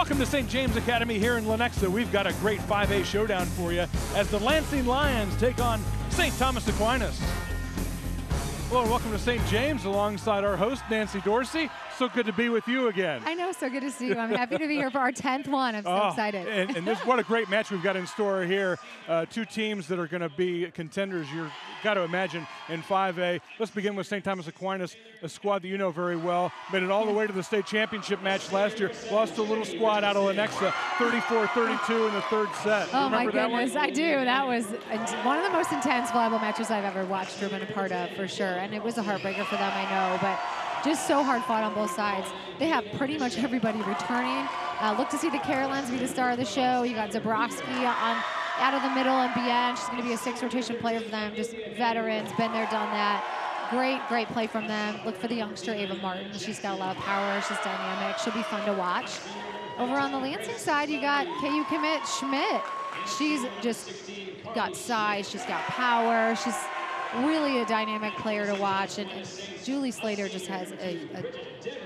Welcome to St. James Academy here in Lenexa. We've got a great 5A showdown for you as the Lansing Lions take on St. Thomas Aquinas. Hello and welcome to St. James alongside our host, Nancy Dorsey. So good to be with you again. I know, so good to see you. I'm happy to be here for our 10th one. I'm so excited. And this, what a great match we've got in store here. Two teams that are going to be contenders, you've got to imagine, in 5A. Let's begin with St. Thomas Aquinas, a squad that you know very well. Made it all the way to the state championship match last year. Lost to a little squad out of Lenexa, 34-32 in the third set. Oh my goodness, I do. That was one of the most intense volleyball matches I've ever watched or been a part of, for sure. And it was a heartbreaker for them, I know, but just so hard fought on both sides. They have pretty much everybody returning. Look to see the Carolines be the star of the show. You got Zabrowski out of the middle and Bien. She's going to be a 6 rotation player for them. Just veterans, been there, done that. Great play from them. Look for the youngster Ava Martin. She's got a lot of power. She's dynamic. She'll be fun to watch. Over on the Lansing side, you got KU commit Schmidt. She's just got size. She's got power. She's really a dynamic player to watch, and Julie Slater just has a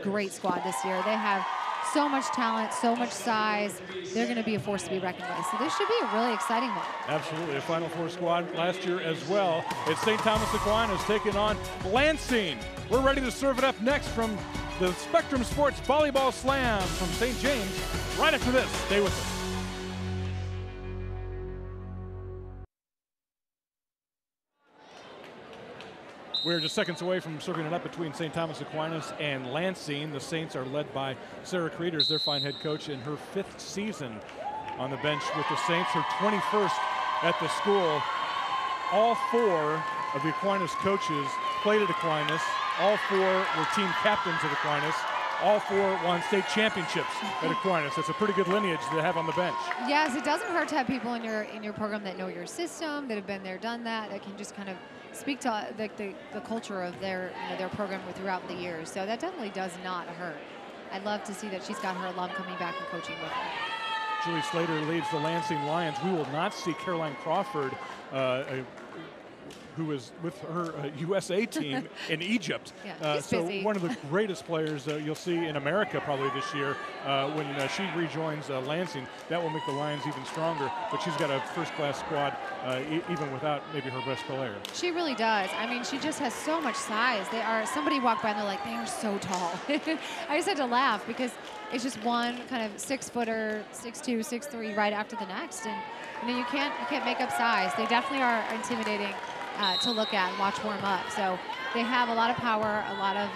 great squad this year. They have so much talent, so much size. They're going to be a force to be reckoned with. So this should be a really exciting one. Absolutely, a Final Four squad last year as well. It's St. Thomas Aquinas taking on Lansing. We're ready to serve it up next from the Spectrum Sports Volleyball Slam from St. James. Right after this, stay with us. We're just seconds away from serving it up between St. Thomas Aquinas and Lansing. The Saints are led by Sarah Creeders, their fine head coach, in her 5th season on the bench with the Saints, her 21st at the school. All 4 of the Aquinas coaches played at Aquinas. All 4 were team captains at Aquinas. All 4 won state championships at Aquinas. That's a pretty good lineage to have on the bench. Yes, it doesn't hurt to have people in your program that know your system, that have been there, done that can just kind of speak to the culture of their program throughout the years. So that definitely does not hurt. I'd love to see that she's got her alum coming back and coaching with her. Julie Slater leads the Lansing Lions. We will not see Caroline Crawford, who is with her USA team in Egypt. Yeah, so busy. One of the greatest players you'll see in America probably this year when she rejoins Lansing. That will make the Lions even stronger, but she's got a first-class squad even without maybe her best player. She really does. I mean, she just has so much size. Somebody walked by and they're like, they are so tall. I just had to laugh because it's just one kind of 6-footer, 6'2", 6'3", right after the next. And you can't make up size. They definitely are intimidating to look at and watch warm up. So they have a lot of power, a lot of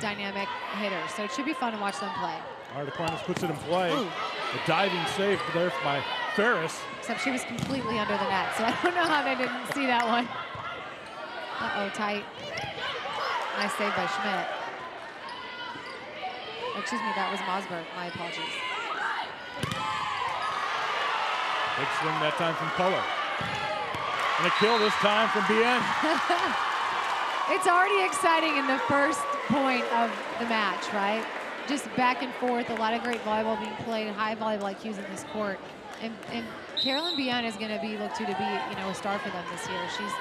dynamic hitters. So it should be fun to watch them play. All right, Aquinas puts it in play. Ooh. A diving save there by Ferris. Except she was completely under the net, so I don't know how they didn't see that one. Uh-oh, tight. Nice save by Schmidt. Excuse me, that was Mosberg. My apologies. Big swing that time from Color. And a kill this time from Bien. It's already exciting in the first point of the match, right? Just back and forth, a lot of great volleyball being played, high volleyball IQs in this court. And Carolyn Bien is going to be looked to be, a star for them this year. She's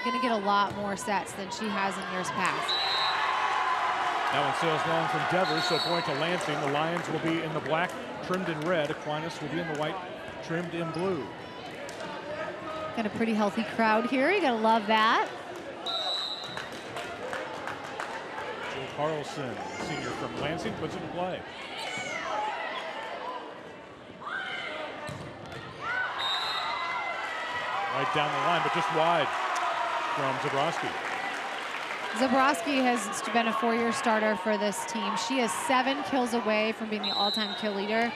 going to get a lot more sets than she has in years past. That one sails long from Devers, so point to Lansing. The Lions will be in the black, trimmed in red. Aquinas will be in the white, trimmed in blue. Got a pretty healthy crowd here. You gotta love that. Jill Carlson, senior from Lansing, puts it in play. Right down the line, but just wide from Zabrowski. Zabrowski has been a 4-year starter for this team. She is 7 kills away from being the all-time kill leader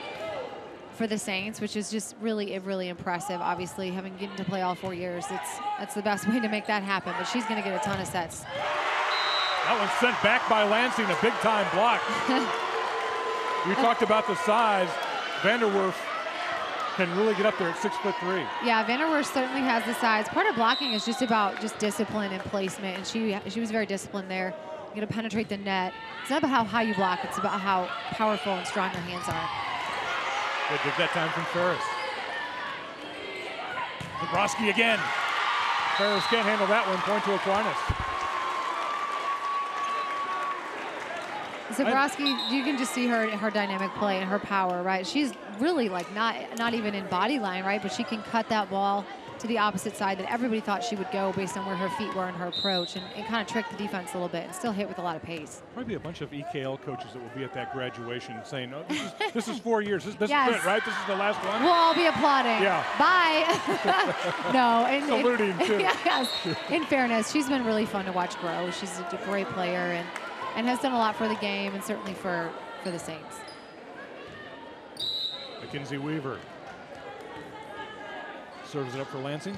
for the Saints, which is just really impressive. Obviously, having gotten to play all 4 years, that's the best way to make that happen. But she's going to get a ton of sets. That one's sent back by Lansing, a big-time block. You talked about the size. Vanderwerff can really get up there at 6'3". Yeah, Vanderwerff certainly has the size. Part of blocking is just about discipline and placement, and she was very disciplined there. You're going to penetrate the net. It's not about how high you block. It's about how powerful and strong your hands are. Good dig that time from Ferris. Zabrowski again. Ferris can't handle that one. Point to Aquinas. Zabrowski, you can just see her dynamic play and her power, right? She's really like not even in body line, right? But she can cut that ball to the opposite side that everybody thought she would go based on where her feet were in her approach, and kind of trick the defense a little bit and still hit with a lot of pace. Probably a bunch of EKL coaches that will be at that graduation saying, "Oh, this is 4 years. This Yes. is it, right? This is the last one." We'll all be applauding. Yeah. Bye. No. Saluting, too. Yes. In fairness, she's been really fun to watch grow. She's a great player and has done a lot for the game and certainly for the Saints. Mackenzie Weaver serves it up for Lansing.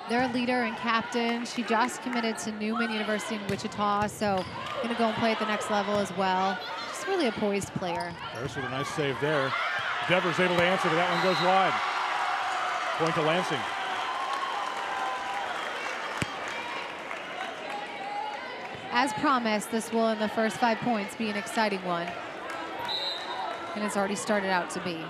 Their leader and captain. She just committed to Newman University in Wichita, so going to go and play at the next level as well. Just really a poised player. Harris with a nice save there. Devers able to answer, but that one goes wide. Point to Lansing. As promised, this will, in the first 5 points, be an exciting one. And it's already started out to be.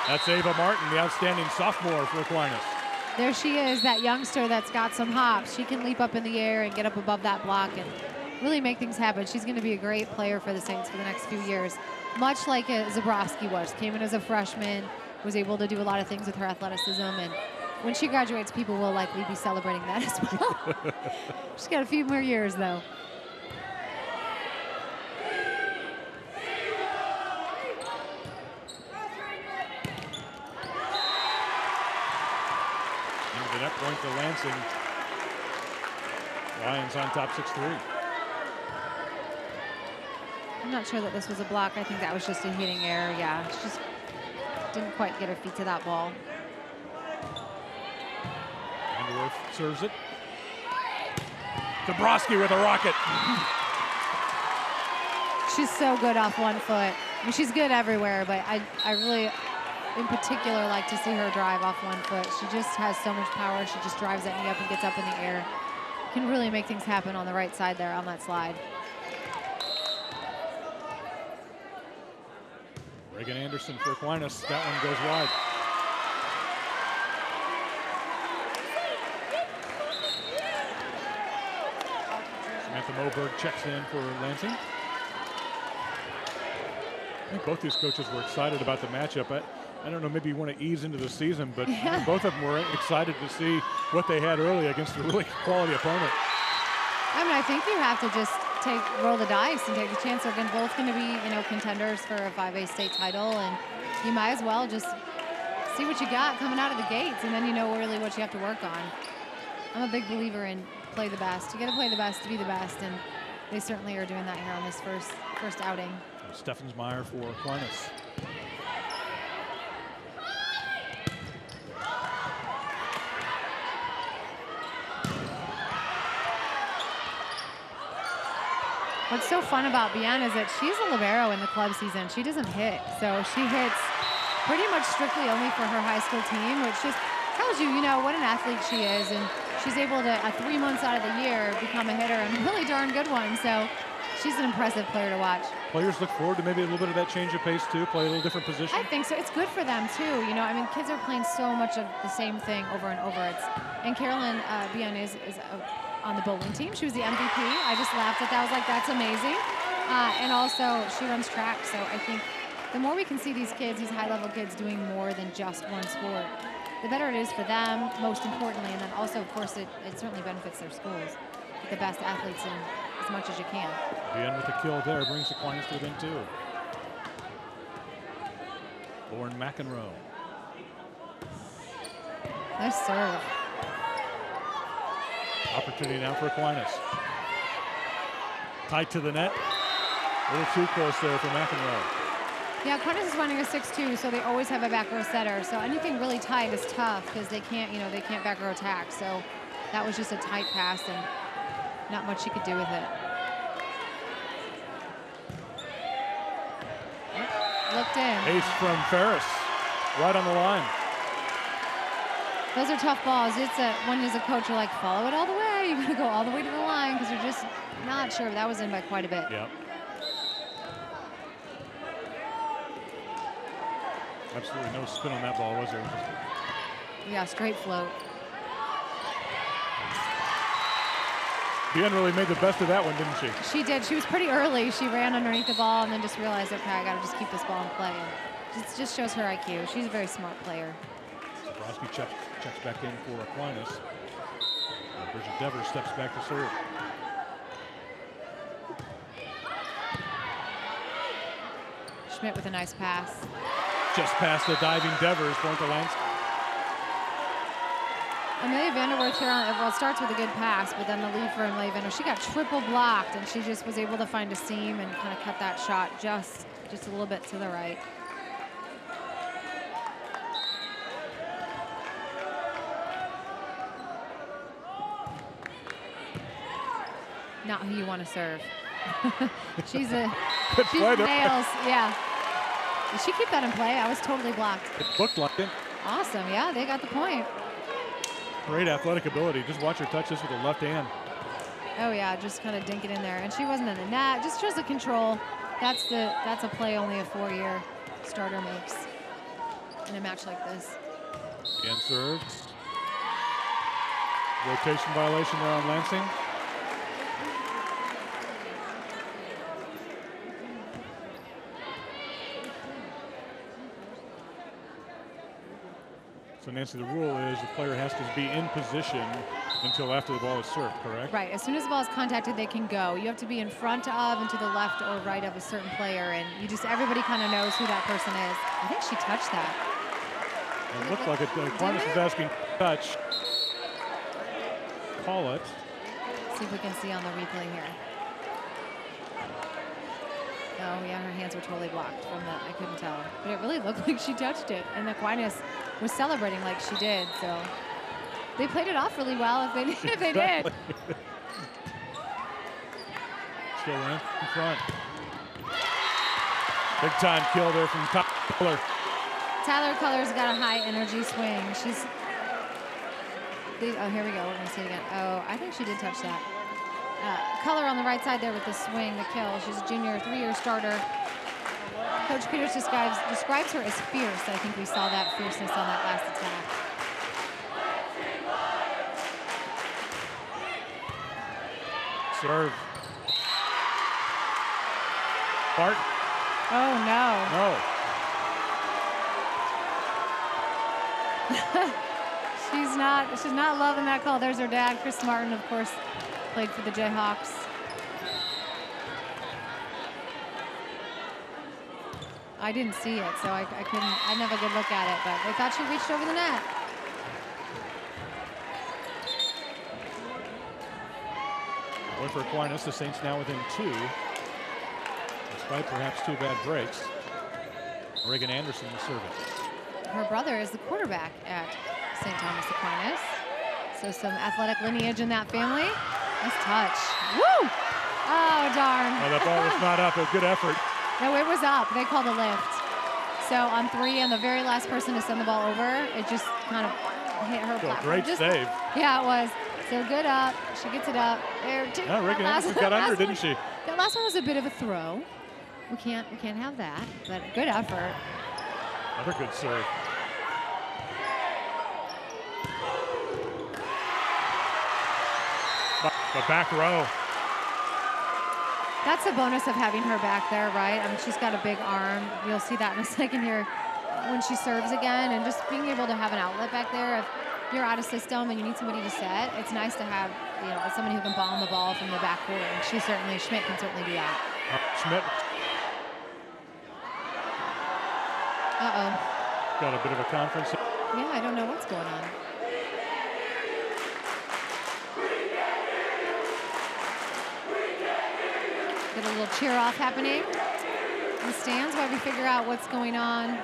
That's Ava Martin, the outstanding sophomore for Aquinas. There she is, that youngster that's got some hops. She can leap up in the air and get up above that block and really make things happen. She's going to be a great player for the Saints for the next few years, much like Zabrowski was. Came in as a freshman, was able to do a lot of things with her athleticism, and when she graduates, people will likely be celebrating that as well. She's got a few more years, though. Into the net point to Lansing. Lions on top 6-3. I'm not sure that this was a block. I think that was just a hitting error. Yeah, she just didn't quite get her feet to that ball. Vanderwerff serves it. Zabrowski with a rocket. She's so good off 1 foot. I mean, she's good everywhere, but I really, in particular, like to see her drive off 1 foot. She just has so much power. She just drives that knee up and gets up in the air. Can really make things happen on the right side there on that slide. Reagan Anderson for Aquinas. That one goes wide. Samantha Moberg checks in for Lansing. I think both these coaches were excited about the matchup. I don't know, maybe you want to ease into the season, but Yeah. both of them were excited to see what they had early against a really quality opponent. I mean, I think you have to just roll the dice and take the chance. They're both going to be, contenders for a 5A state title, and you might as well just see what you got coming out of the gates, and then you know really what you have to work on. I'm a big believer in play the best. You got to play the best to be the best, and they certainly are doing that here on this first outing. Steffensmeyer for Aquinas. What's so fun about Bian is that she's a libero in the club season. She doesn't hit, so she hits pretty much strictly only for her high school team, which just tells you, what an athlete she is. And she's able to, 3 months out of the year, become a hitter, and a really darn good one. So she's an impressive player to watch. Players look forward to maybe a little bit of that change of pace, too, play a little different position. I think so. It's good for them, too. Kids are playing so much of the same thing over and over. And Carolyn Bian is on the bowling team. She was the MVP. I just laughed at that. I was like, that's amazing. And also, she runs track. So I think the more we can see these kids, these high-level kids, doing more than just one sport, the better it is for them, most importantly. And then also, of course, it certainly benefits their schools. Get the best athletes in as much as you can. Bian with the kill there brings Aquinas to within 2. Lauren McEnroe. Nice serve. Opportunity now for Aquinas. Tight to the net. A little too close there for McEnroe. Yeah, Aquinas is running a 6-2, so they always have a back row setter. So anything really tight is tough because they can't, they can't back row attack. So that was just a tight pass and not much she could do with it. Looked in. Ace from Ferris, right on the line. Those are tough balls. It's when as a coach, you're like, follow it all the way. You got to go all the way to the line because you're just not sure. That was in by quite a bit. Yep. Absolutely no spin on that ball, was there? Yeah, straight float. Deanne really made the best of that one, didn't she? She did. She was pretty early. She ran underneath the ball and then just realized, okay, I got to just keep this ball in play. And it just shows her IQ. She's a very smart player. Zabrowski checks back in for Aquinas. Bridget Devers steps back to serve. Schmidt with a nice pass. Just past the diving Devers, point to Lansing. Amelia Vanderwerff here, well, it starts with a good pass, but then the lead for Amelia Vanderwerff, she got triple blocked, and she just was able to find a seam and kind of cut that shot just a little bit to the right. Not who you want to serve. she's nails, yeah. Did she keep that in play? I was totally blocked. It looked like it. Awesome, yeah, they got the point. Great athletic ability. Just watch her touch this with the left hand. Oh yeah, just kind of dink it in there. And she wasn't in the net, just shows the control. That's a play only a 4-year starter makes in a match like this. Again serves. Rotation violation there on Lansing. So Nancy, the rule is the player has to be in position until after the ball is served, correct? Right, as soon as the ball is contacted, they can go. You have to be in front of and to the left or right of a certain player, and everybody kind of knows who that person is. I think she touched that. It looked like it. Aquinas was asking touch. Call it. See if we can see on the replay here. Oh yeah, her hands were totally blocked from that. I couldn't tell, but it really looked like she touched it, and Aquinas was celebrating like she did. So they played it off really well if they did. Still in front. Big time kill there from Tyler. Tyler Culler's got a high energy swing. Oh, here we go. We're gonna see it again. Oh, I think she did touch that. Color on the right side there with the swing, the kill. She's a junior, 3-year starter. Coach Peters describes her as fierce. I think we saw that fierceness on that last attack. Serve. Bart. Oh no. No. She's not loving that call. There's her dad, Chris Martin, of course, played for the Jayhawks. I didn't see it, so I didn't have a good look at it, but they thought she reached over the net. Boy for Aquinas, the Saints now within 2, despite perhaps 2 bad breaks. Reagan Anderson will serve it. Her brother is the quarterback at St. Thomas Aquinas, so some athletic lineage in that family. Nice touch. Woo! Oh, darn. Oh, that ball was not up. A good effort. No, it was up. They called a lift. So on 3, and the very last person to send the ball over, it just kind of hit her platform. Great save. Yeah, it was. So good up. She gets it up. There. Reagan Anderson got under, didn't she? That last one was a bit of a throw. We can't have that, but good effort. Another good serve. The back row. That's the bonus of having her back there, right? I mean, she's got a big arm. You'll see that in a second here when she serves again, and just being able to have an outlet back there. If you're out of system and you need somebody to set, it's nice to have, somebody who can bomb the ball from the back court, and Schmidt can certainly do that. Schmidt. Uh-oh. Got a bit of a conference. Yeah, I don't know what's going on. Get a little cheer off happening in the stands while we figure out what's going on.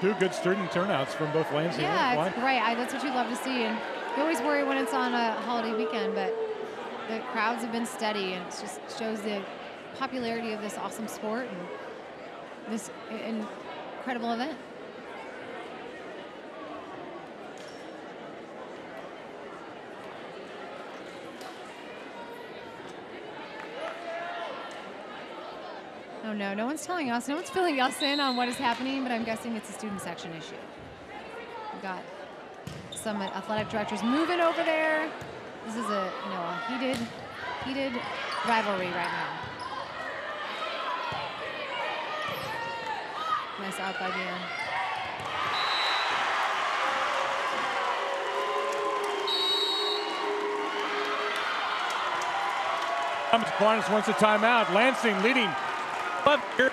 2 good student turnouts from both Lansing. Yeah, it's great. That's what you love to see. And you always worry when it's on a holiday weekend, but the crowds have been steady, and it just shows the popularity of this awesome sport and this incredible event. Oh no, no one's telling us, no one's filling us in on what is happening, but I'm guessing it's a student section issue. We've got some athletic directors moving over there. This is a heated rivalry right now. Nice out by Bien. Aquinas wants a timeout. Lansing leading. But here,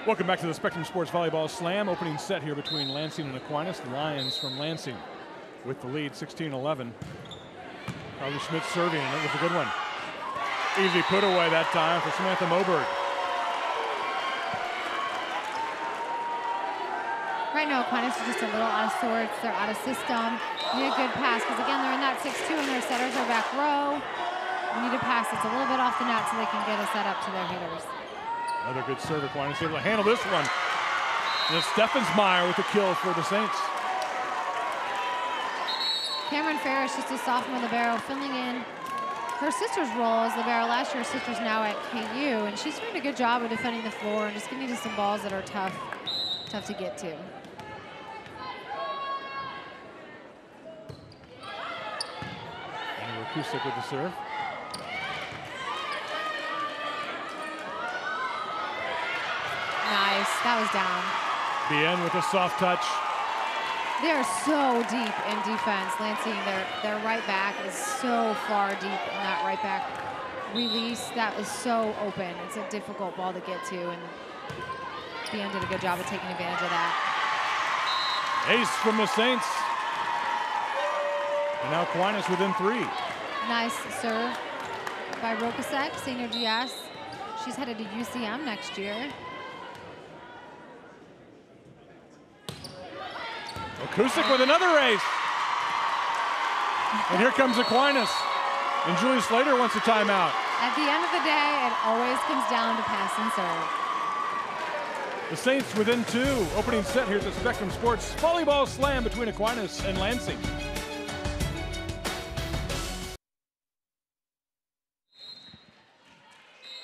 welcome back to the Spectrum Sports Volleyball Slam. Opening set here between Lansing and Aquinas. The Lions from Lansing with the lead, 16-11. Carly Schmidt serving, and it was a good one. Easy put away that time for Samantha Moberg. Right now, Aquinas is just a little out of sorts. They're out of system. Need a good pass, because again, they're in that 6-2 and their setters are back row. We need a pass that's a little bit off the net so they can get a set up to their hitters. Another good serve. Aquinas able to handle this one. And it's Steffensmeyer with the kill for the Saints. Cameron Ferris, just a sophomore libero, filling in her sister's role as libero last year. Her sister's now at KU, and she's doing a good job of defending the floor and just getting to some balls that are tough to get to. Kusik with the serve. Nice, that was down. Bien with a soft touch. They are so deep in defense. Lansing, their right back is so far deep in that right back release. That is so open. It's a difficult ball to get to, and Bien did a good job of taking advantage of that. Ace from the Saints. And now Aquinas within 3. Nice serve by Rokasek, senior GS. She's headed to UCM next year. Kusik with another ace. And here comes Aquinas. And Julie Slater wants a timeout. At the end of the day, it always comes down to pass and serve. The Saints within 2. Opening set here at the Spectrum Sports Volleyball Slam between Aquinas and Lansing.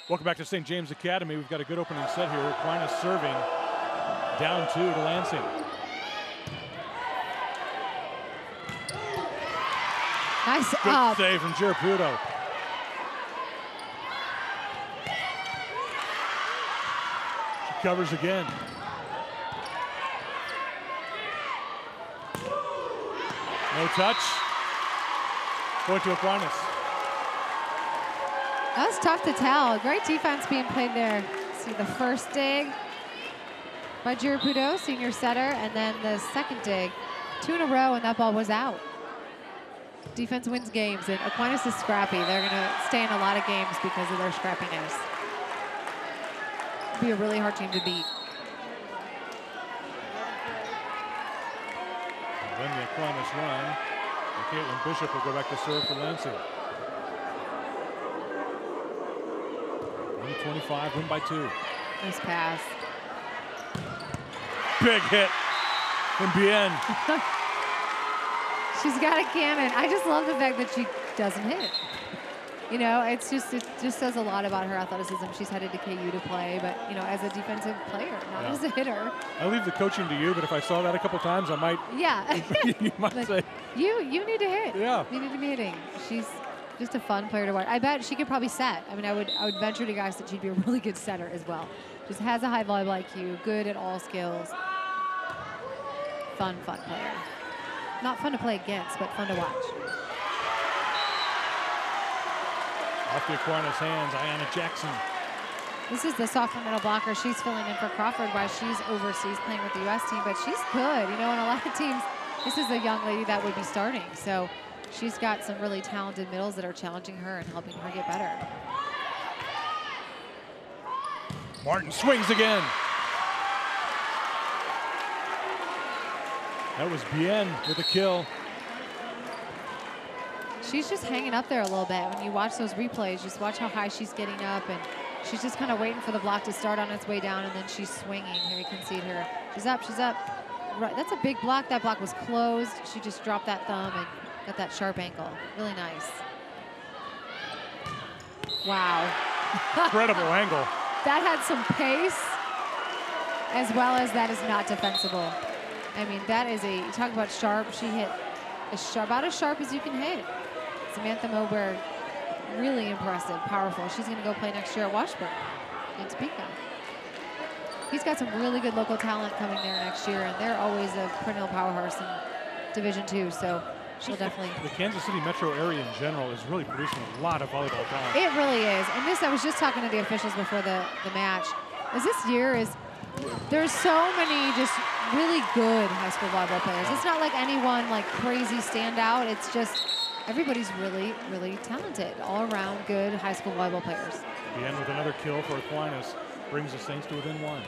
Welcome back to St. James Academy. We've got a good opening set here. Aquinas serving. Down 2 to Lansing. Nice good up. Save from Giraputo. She covers again. No touch. Going to Aquinas. That was tough to tell. Great defense being played there. See the first dig by Giraputo, senior setter, and then the second dig. 2 in a row, and that ball was out. Defense wins games, and Aquinas is scrappy. They're going to stay in a lot of games because of their scrappiness. It'll be a really hard team to beat. And then the Aquinas run. And Caitlin Bishop will go back to serve for Lansing. 125, win by 2. Nice pass. Big hit from Bien. She's got a cannon. I just love the fact that she doesn't hit. You know, it just says a lot about her athleticism. She's headed to KU to play, but, you know, as a defensive player, not as a hitter. I leave the coaching to you, but if I saw that a couple times, I might. Yeah. You might like, say. You need to hit. Yeah. You need to be hitting. She's just a fun player to watch. I bet she could probably set. I mean, I would venture to guess that she'd be a really good setter as well. Just has a high volleyball IQ, good at all skills. Fun player. Not fun to play against, but fun to watch. Off the Aquinas' hands, Ayanna Jackson. This is the sophomore middle blocker. She's filling in for Crawford while she's overseas playing with the U.S. team, but she's good. You know, in a lot of teams, this is a young lady that would be starting. So she's got some really talented middles that are challenging her and helping her get better. Martin swings again. That was Bien with a kill. She's just hanging up there a little bit. When you watch those replays, just watch how high she's getting up, and she's just kind of waiting for the block to start on its way down, and then she's swinging. Here you can see it here. She's up, she's up. Right, that's a big block. That block was closed. She just dropped that thumb and got that sharp ankle. Really nice. Wow. Incredible angle. that had some pace, as well as that is not defensible. I mean, that is you talk about sharp. She hit about as sharp as you can hit. Samantha Moberg, really impressive, powerful. She's going to go play next year at Washburn in Topeka. He's got some really good local talent coming there next year, and they're always a perennial powerhouse in Division II, so she'll definitely. The Kansas City metro area in general is really producing a lot of volleyball talent. It really is. And this, I was just talking to the officials before the match, this year there's so many just really good high school volleyball players. It's not like anyone like crazy standout. It's just everybody's really, really talented. All around good high school volleyball players. The end with another kill for Aquinas brings the Saints to within 1.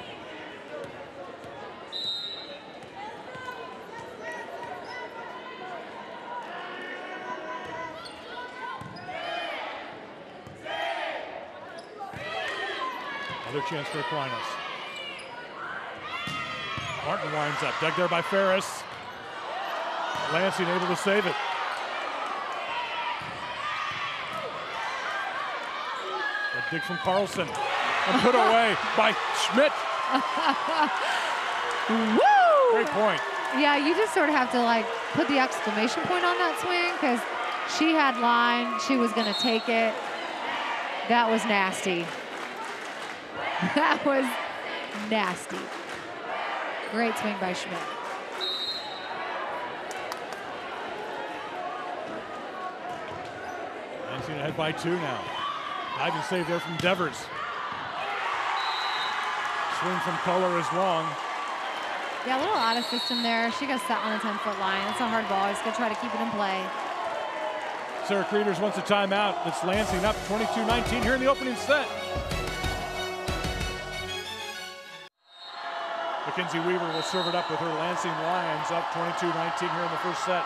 Another chance for Aquinas. Martin winds up, dug there by Ferris. Lansing able to save it. A dig from Carlson and put away by Schmidt. Woo! Great point. Yeah, you just sort of have to like put the exclamation point on that swing because she had line, she was gonna take it. That was nasty. That was nasty. Great swing by Schmidt. Lansing ahead by 2 now. Diving save there from Devers. Swing from Kohler is long. Yeah, a little out of system there. She got set on the 10-foot line. It's a hard ball. Just gonna try to keep it in play. Sarah Creeders wants a timeout. It's Lansing up 22-19 here in the opening set. Mackenzie Weaver will serve it up with her Lansing Lions up 22-19 here in the first set.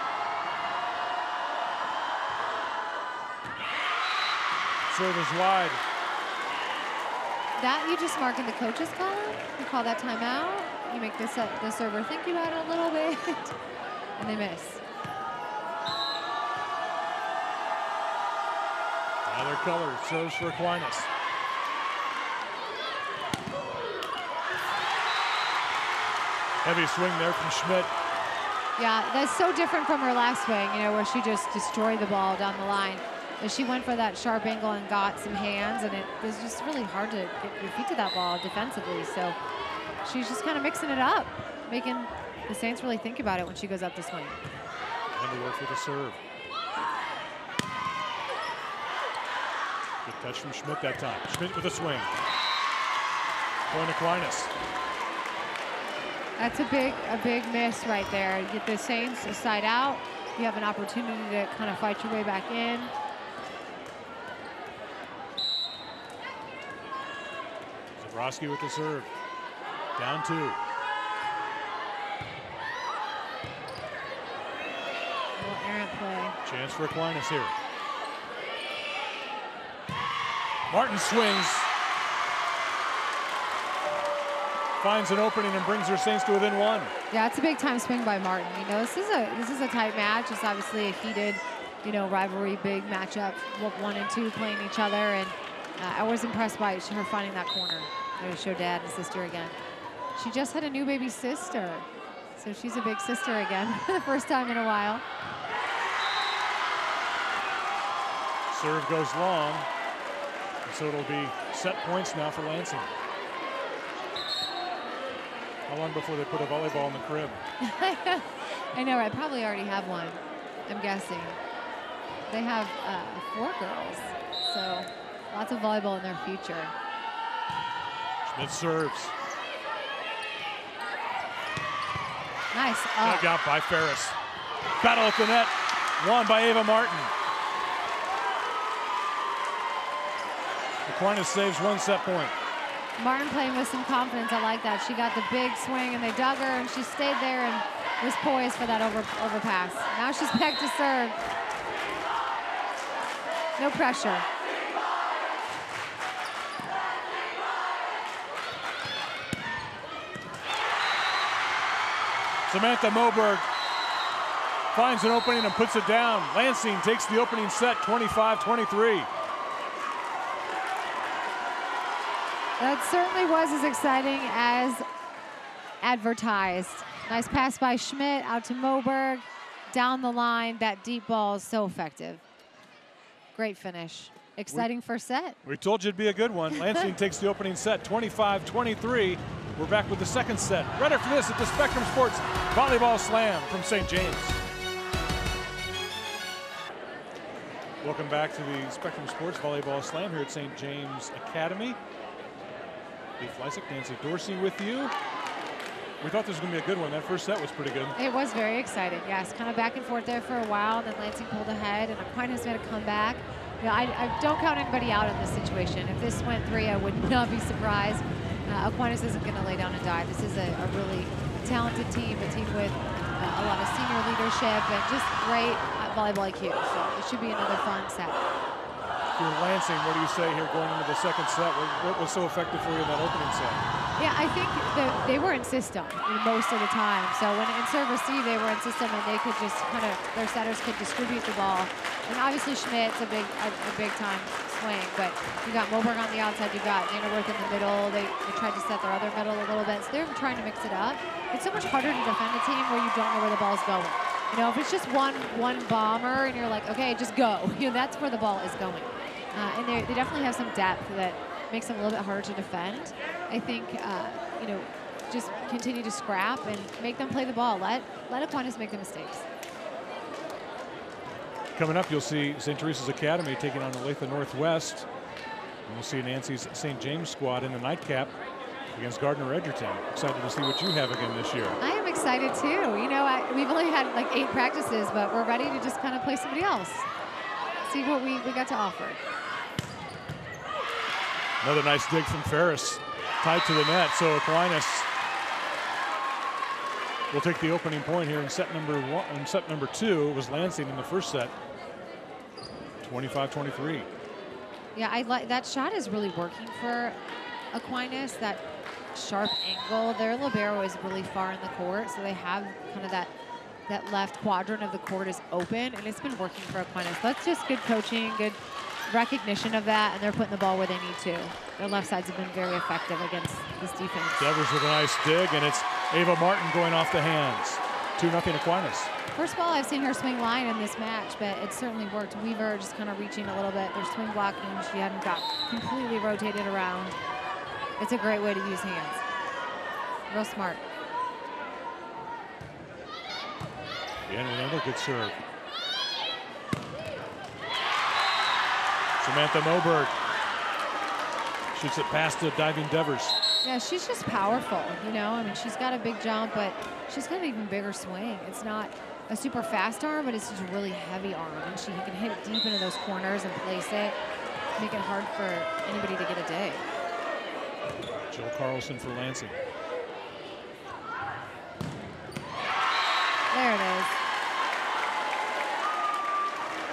Serve is wide. That you just mark in the coach's column. You call that timeout. You make the server think about it a little bit, and they miss. Another color serves for Aquinas. Heavy swing there from Schmidt. Yeah, that's so different from her last swing, you know, where she just destroyed the ball down the line. But she went for that sharp angle and got some hands, and it was just really hard to get your feet to that ball defensively. So she's just kind of mixing it up, making the Saints really think about it when she goes up to swing. Vanderwerff with a serve. Good touch from Schmidt that time. Schmidt with a swing. Point Aquinas. That's a big miss right there. You get the Saints a side out. You have an opportunity to kind of fight your way back in. Zabrowski with the serve. Down 2. Little errant play. Chance for Aquinas here. Martin swings. Finds an opening and brings her Saints to within 1. Yeah, it's a big time swing by Martin. You know, this is a tight match. It's obviously a heated, you know, rivalry, big matchup. 1 and 2 playing each other, and I was impressed by her finding that corner. There to show dad and sister again. She just had a new baby sister, so she's a big sister again for the first time in a while. Serve goes long, and so it'll be set points now for Lansing. How long before they put a volleyball in the crib? I know, I probably already have one, I'm guessing. They have 4 girls, so lots of volleyball in their future. Schmidt serves. Nice. Dug out by Ferris. Battle at the net, won by Ava Martin. Aquinas saves 1 set point. Martin playing with some confidence. I like that. She got the big swing and they dug her and she stayed there and was poised for that overpass. Now she's back to serve. No pressure. Samantha Moberg finds an opening and puts it down. Lansing takes the opening set 25-23. That certainly was as exciting as advertised. Nice pass by Schmidt out to Moberg. Down the line, that deep ball is so effective. Great finish. Exciting first set. We told you it'd be a good one. Lansing takes the opening set, 25-23. We're back with the second set. Right after this at the Spectrum Sports Volleyball Slam from St. James. Welcome back to the Spectrum Sports Volleyball Slam here at St. James Academy. Lee Fleisig, Nancy Dorsey with you. We thought this was going to be a good one. That first set was pretty good. It was very exciting, yes. Kind of back and forth there for a while, then Lansing pulled ahead, and Aquinas made a comeback. You know, I don't count anybody out in this situation. If this went 3, I would not be surprised. Aquinas isn't going to lay down and die. This is a really talented team, a team with a lot of senior leadership and just great volleyball IQ. So it should be another fun set. If you're Lansing, what do you say here going into the second set? What was so effective for you in that opening set? Yeah, I think they were in system most of the time. So when in serve receive, they were in system and they could just kind of, their setters could distribute the ball. And obviously Schmidt's a big time swing, but you got Moberg on the outside, you got Vanderwerff in the middle. They tried to set their other middle a little bit. So they're trying to mix it up. It's so much harder to defend a team where you don't know where the ball's going. You know, if it's just one bomber and you're like, okay, just go. You know, that's where the ball is going. And they definitely have some depth that makes them a little bit harder to defend. I think, you know, just continue to scrap and make them play the ball. Let Aquinas make the mistakes. Coming up, you'll see St. Teresa's Academy taking on Olathe Northwest. And we'll see Nancy's St. James squad in the nightcap against Gardner Edgerton. Excited to see what you have again this year. I am excited too. You know, we've only had like 8 practices, but we're ready to just kind of play somebody else. See what we got to offer. Another nice dig from Ferris, tied to the net. So Aquinas will take the opening point here in set number 1. In set number 2, it was Lansing in the first set. 25-23. Yeah, I like that shot is really working for Aquinas. That sharp angle. Their libero is really far in the court, so they have kind of that left quadrant of the court is open, and it's been working for Aquinas. That's just good coaching, good recognition of that, and they're putting the ball where they need to. Their left sides have been very effective against this defense. Devers with a nice dig, and it's Ava Martin going off the hands. 2-0 Aquinas. First ball, I've seen her swing line in this match, but it certainly worked. Weaver just kind of reaching a little bit. Their swing blocking, she hadn't got completely rotated around. It's a great way to use hands. Real smart. Yeah, and another good serve. Samantha Moberg shoots it past the diving Devers. Yeah, she's just powerful, you know. I mean, she's got a big jump, but she's got an even bigger swing. It's not a super fast arm, but it's just a really heavy arm, and she can hit it deep into those corners and place it, make it hard for anybody to get a dig. Jill Carlson for Lansing. There it is.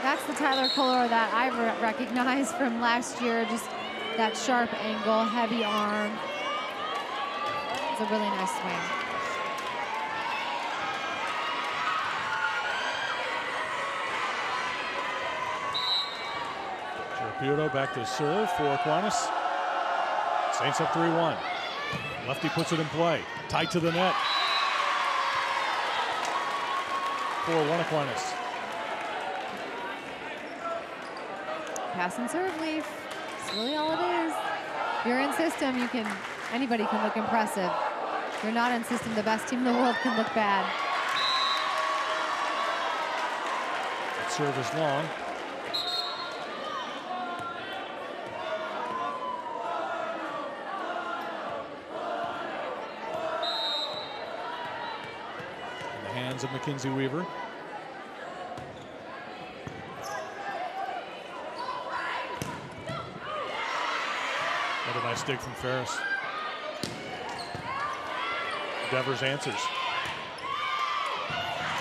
That's the Tyler Color that I recognized from last year. Just that sharp angle, heavy arm. It's a really nice swing. Sharputo back to serve for Aquinas. Saints up 3-1. Lefty puts it in play. Tight to the net. 4-1 Aquinas. Pass and serve, Leaf. That's really all it is. If you're in system, anybody can look impressive. If you're not in system, the best team in the world can look bad. That serve is long. In the hands of Mackenzie Weaver. Another nice dig from Ferris. Devers answers.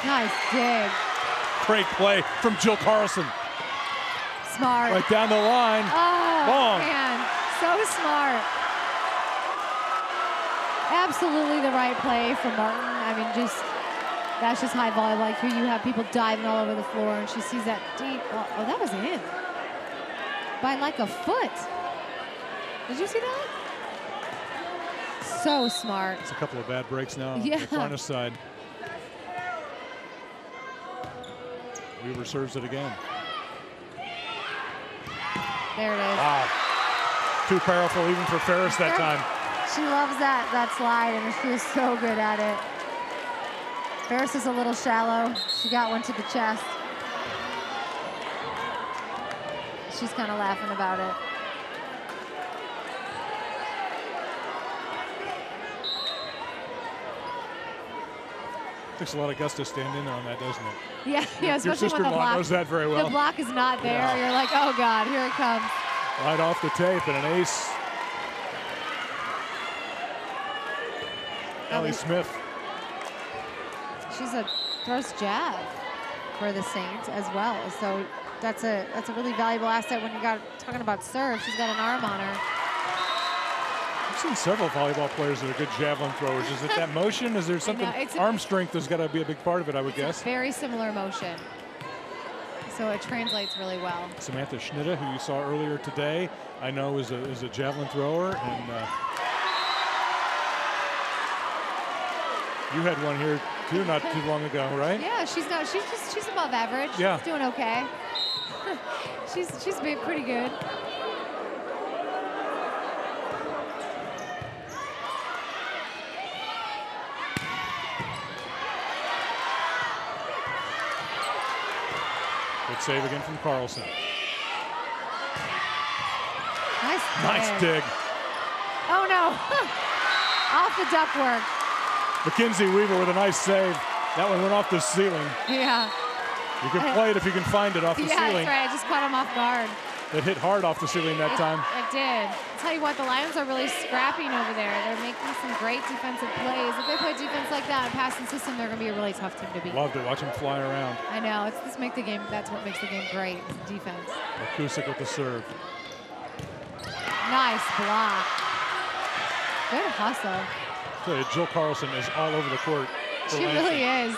Nice dig. Great play from Jill Carlson. Smart. Right down the line. Oh, long. Man, so smart. Absolutely the right play from Martin. I mean, that's just high volleyball IQ. You have people diving all over the floor, and she sees that deep. Oh, that was in. By like a foot. Did you see that? So smart. It's a couple of bad breaks now on Yeah. the Aquinas side. Weaver serves it again. There it is. Wow. Too powerful even for Ferris that time. She loves that slide, and she is so good at it. Ferris is a little shallow. She got one to the chest. She's kind of laughing about it. Takes a lot of guts to stand in on that, doesn't it? Yeah, Your especially when the sister-in-law block, knows that very well. the block is not there. Yeah. You're like, oh God, here it comes. Right off the tape and an ace. Ellie Smith. She's throws jab for the Saints as well. So that's a really valuable asset when you're talking about serve. She's got an arm on her. I've seen several volleyball players that are good javelin throwers. Is it that motion? Is there something? Arm strength has got to be a big part of it, I would guess. Very similar motion. So it translates really well. Samantha Schnitta, who you saw earlier today, I know is a javelin thrower, and you had one here too not too long ago, right? Yeah, she's above average. Yeah. She's doing okay. she's been pretty good. Good save again from Carlson. Nice dig. Oh no! Off the ductwork. Mackenzie Weaver with a nice save. That one went off the ceiling. Yeah. You can play it if you can find it off the ceiling. Yeah, that's right. I just caught him off guard. It hit hard off the ceiling that time. It did. I'll tell you what, the Lions are really scrapping over there. They're making some great defensive plays. If they play defense like that, a passing system, they're going to be a really tough team to beat. Love to watch them fly around. I know. That's what makes the game great, is the defense. Akusic with the serve. Nice block. Good hustle. I tell you, Jill Carlson is all over the court. She really is.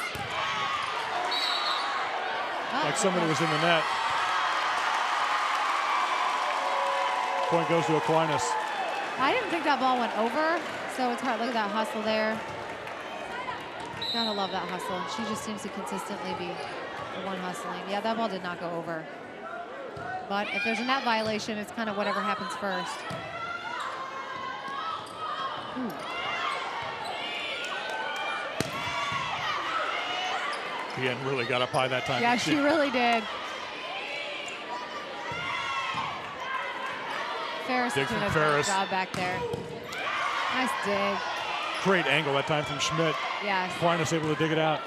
Like somebody was in the net. Point goes to Aquinas. I didn't think that ball went over, so it's hard. Look at that hustle there. Gotta love that hustle. She just seems to consistently be the one hustling. Yeah, that ball did not go over. But if there's a net violation, it's kind of whatever happens first. Bien really got up high that time. Yeah, she really did. Ferris Dig doing from a Ferris. great job back there. Nice dig. Great angle that time from Schmidt. Yes. Aquinas able to dig it out.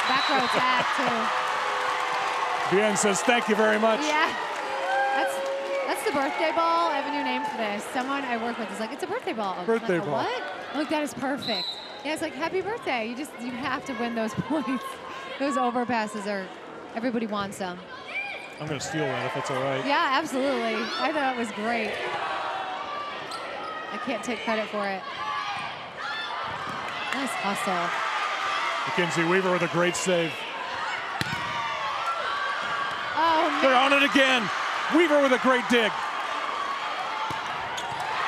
Back row tag, too. Bien says, thank you very much. Yeah. That's the birthday ball. I have a new name for this. Someone I work with is like, it's a birthday ball. Birthday like, ball. What? I'm like, that is perfect. Yeah, it's like, happy birthday. You have to win those points. Those overpasses everybody wants them. I'm going to steal that if that's all right. Yeah, absolutely. I thought it was great. I can't take credit for it. Nice hustle. Mackenzie Weaver with a great save. Oh, man. They're on it again. Weaver with a great dig.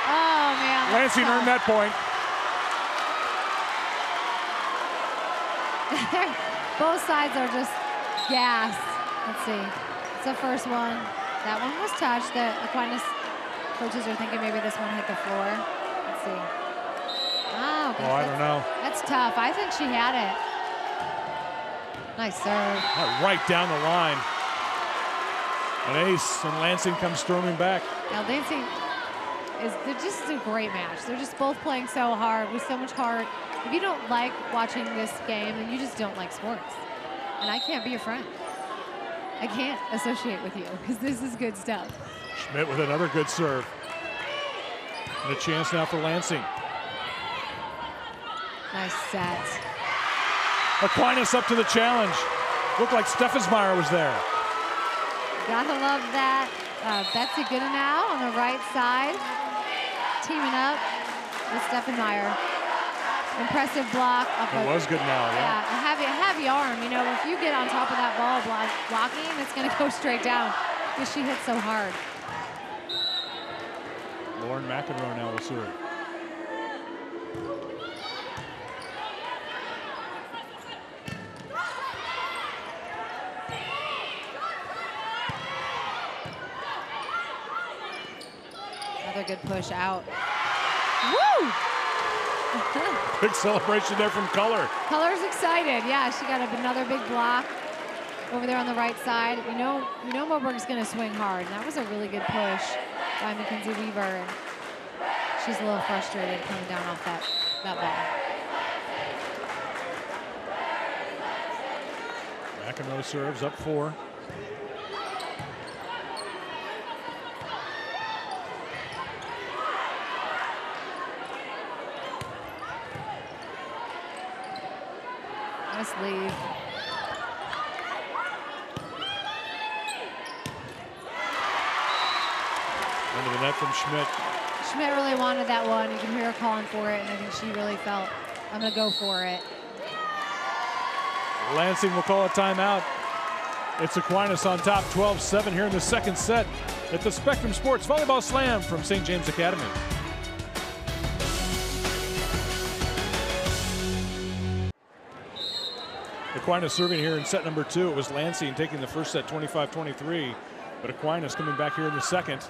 Oh, man. Lansing earned that point. Both sides are just gassed. Let's see. It's the first one. That one was touched. The Aquinas coaches are thinking maybe this one hit the floor. Let's see. Oh, I don't know. That's tough. I think she had it. Nice serve. Right down the line. An ace, and Lansing comes storming back. Now Lansing they're just a great match. They're just both playing so hard with so much heart. If you don't like watching this game, then you just don't like sports. And I can't be your friend. I can't associate with you because this is good stuff. Schmidt with another good serve. And a chance now for Lansing. Nice set. Aquinas up to the challenge. Looked like Steffensmeyer was there. Gotta love that. Betsy Goodenow on the right side, teaming up with Steffenmeyer. Impressive block. It was good now, yeah. A heavy arm. You know, if you get on top of that ball blocking, it's going to go straight down because she hits so hard. Lauren McEnroe now will serve. Another good push out. Woo! Big celebration there from Color. Color's excited. Yeah, she got another big block over there on the right side. You know Moberg's going to swing hard. And that was a really good push by Mackenzie Weaver. And she's a little frustrated coming down off that ball. McEnroe serves up 4. Nice lead. Under the net from Schmidt. Schmidt really wanted that one. You can hear her calling for it, and I think she really felt, I'm going to go for it. Lansing will call a timeout. It's Aquinas on top, 12-7 here in the second set at the Spectrum Sports Volleyball Slam from St. James Academy. Aquinas serving here in set number 2. It was Lansing taking the first set 25-23, but Aquinas coming back here in the second.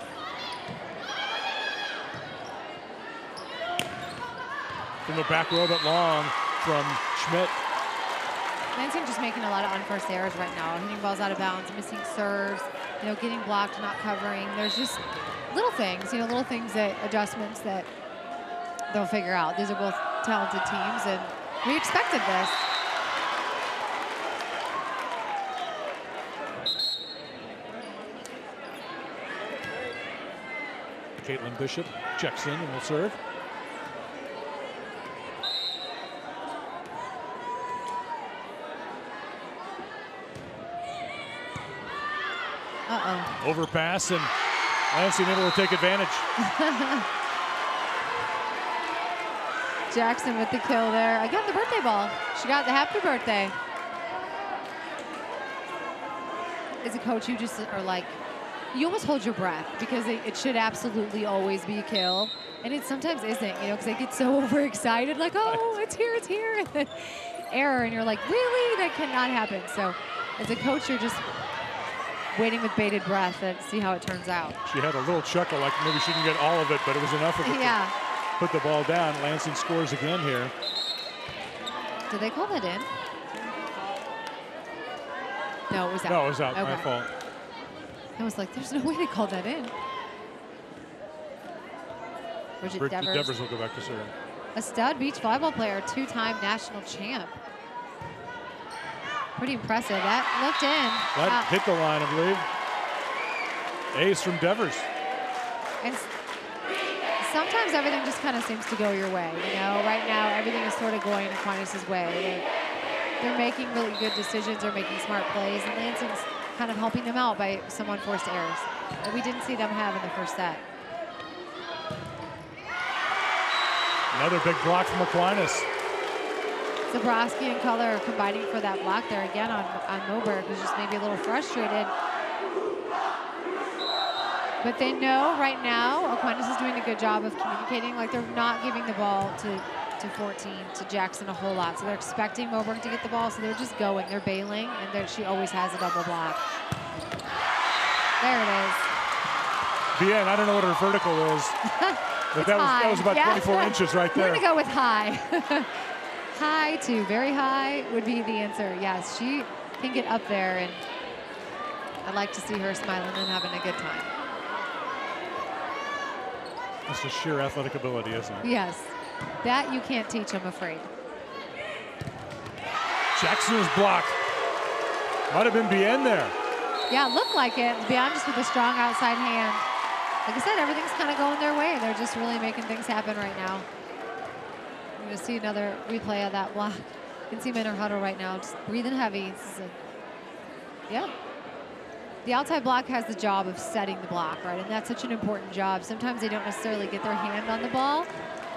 From the back row, but long from Schmidt. Lansing just making a lot of unforced errors right now. Hitting balls out of bounds, missing serves, getting blocked, not covering. There's just little things, little things that adjustments that they'll figure out. These are both talented teams, and we expected this. Caitlin Bishop checks in and will serve. Uh-oh. Overpass, and Lansing able to take advantage. Jackson with the kill there. Again, the birthday ball. She got the happy birthday. As a coach, you just are like, you almost hold your breath because it should absolutely always be a kill. And it sometimes isn't, because they get so overexcited, like, oh, it's here, and then error, and you're like, really? That cannot happen. So as a coach, you're just waiting with bated breath and see how it turns out. She had a little chuckle, like maybe she can get all of it, but it was enough of it to put the ball down. Lansing scores again here. Did they call that in? No, it was out. No, it was out. Okay. My fault. I was like, there's no way they called that in. Bridget Devers will go back to serve. A stud beach volleyball player, 2-time national champ. Pretty impressive. That looked in. That hit the line, I believe. Ace from Devers. And sometimes everything just kind of seems to go your way. Right now everything is sort of going Aquinas' way. They're making really good decisions. They're making smart plays, and Lansing's kind of helping them out by some unforced errors that we didn't see them have in the first set. Another big block from Aquinas. Zabrowski and Color are combining for that block there again on Moberg, who's just maybe a little frustrated. But they know right now Aquinas is doing a good job of communicating. Like, they're not giving the ball to 14, to Jackson a whole lot. So they're expecting Moberg to get the ball, so they're just going. They're bailing, and she always has a double block. There it is. Bien, I don't know what her vertical is. But that was about 24 inches right there. We're going to go with high. High to very high would be the answer. Yes, she can get up there, and I'd like to see her smiling and having a good time. That's just sheer athletic ability, isn't it? Yes. That you can't teach, I'm afraid. Jackson is blocked. Might have been Bien there. Yeah, it looked like it. Bien just with a strong outside hand. Like I said, everything's kind of going their way. They're just really making things happen right now. We're going to see another replay of that block. You can see him in her huddle right now, just breathing heavy. Yeah. The outside block has the job of setting the block, right? And that's such an important job. Sometimes they don't necessarily get their hand on the ball,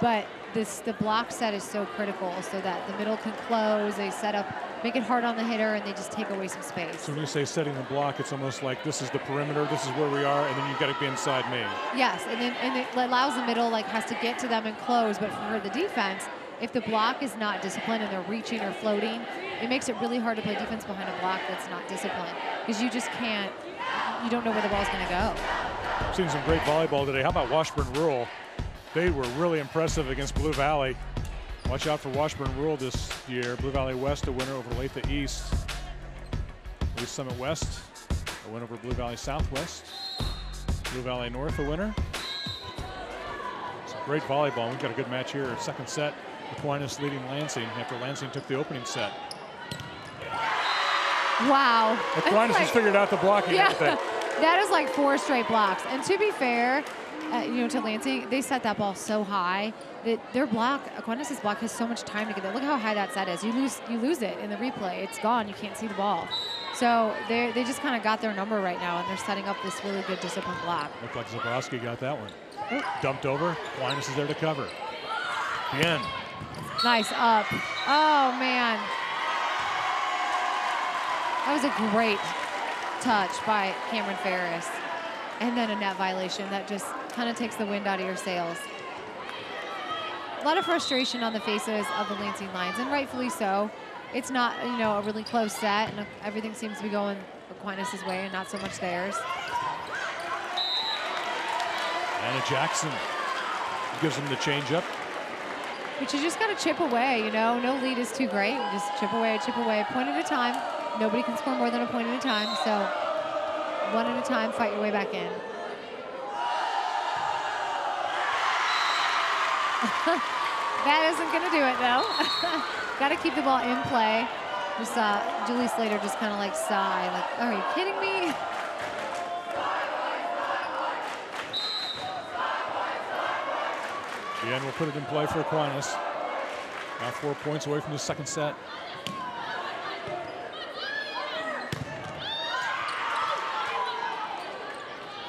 but the block set is so critical so that the middle can close. They set up make it hard on the hitter, and they just take away some space. So when you say setting the block, it's almost like this is the perimeter, this is where we are, and then you've got to be inside me. Yes, and it allows the middle, like, has to get to them and close, but for the defense, if the block is not disciplined and they're reaching or floating, it makes it really hard to play defense behind a block that's not disciplined, because you just can't, you don't know where the ball's going to go. I've seen some great volleyball today. How about Washburn Rural? They were really impressive against Blue Valley. Watch out for Washburn Rural this year. Blue Valley West, a winner over Latha East. East Summit West, a win over Blue Valley Southwest. Blue Valley North, a winner. Some great volleyball. We've got a good match here. Second set, Aquinas leading Lansing after Lansing took the opening set. Wow. Aquinas has figured out the blocking. Yeah, that is like 4 straight blocks. And to be fair, to Lansing, they set that ball so high that their block, Aquinas' block, has so much time to get there. Look how high that set is. You lose it in the replay. It's gone. You can't see the ball. So they just kind of got their number right now, and they're setting up this really good disciplined block. Looked like Zabrowski got that one. Oh. Dumped over. Aquinas is there to cover. Bien. Nice up. Oh, man. That was a great touch by Cameron Ferris. And then a net violation that just kind of takes the wind out of your sails. A lot of frustration on the faces of the Lansing Lions, and rightfully so. It's not, a really close set, and everything seems to be going Aquinas' way and not so much theirs. Anna Jackson gives them the change up. But you just got to chip away, No lead is too great. Just chip away, point at a time. Nobody can score more than a point at a time, so one at a time, fight your way back in. That isn't going to do it, though. Got to keep the ball in play. Just Julie Slater just kind of like sigh, like, are you kidding me? The end will put it in play for Aquinas. Now 4 points away from the second set.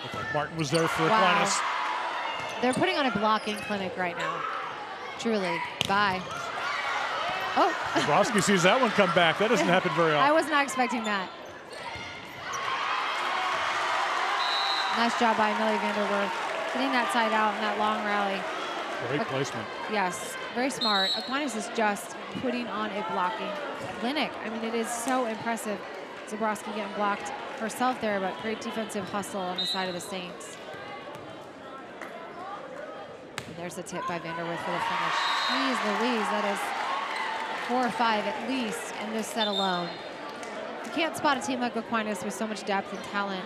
Looked like Martin was there for Aquinas. They're putting on a blocking clinic right now. Truly. Bye. Oh. Zabrowski sees that one come back. That doesn't happen very often. I was not expecting that. Nice job by Olivia Vanderwerff. Getting that side out in that long rally. Great placement. Yes, very smart. Aquinas is just putting on a blocking clinic. I mean, it is so impressive. Zabrowski getting blocked herself there, but great defensive hustle on the side of the Saints. And there's a tip by Vanderwerff for the finish. Jeez Louise, that is 4 or 5 at least in this set alone. You can't spot a team like Aquinas with so much depth and talent.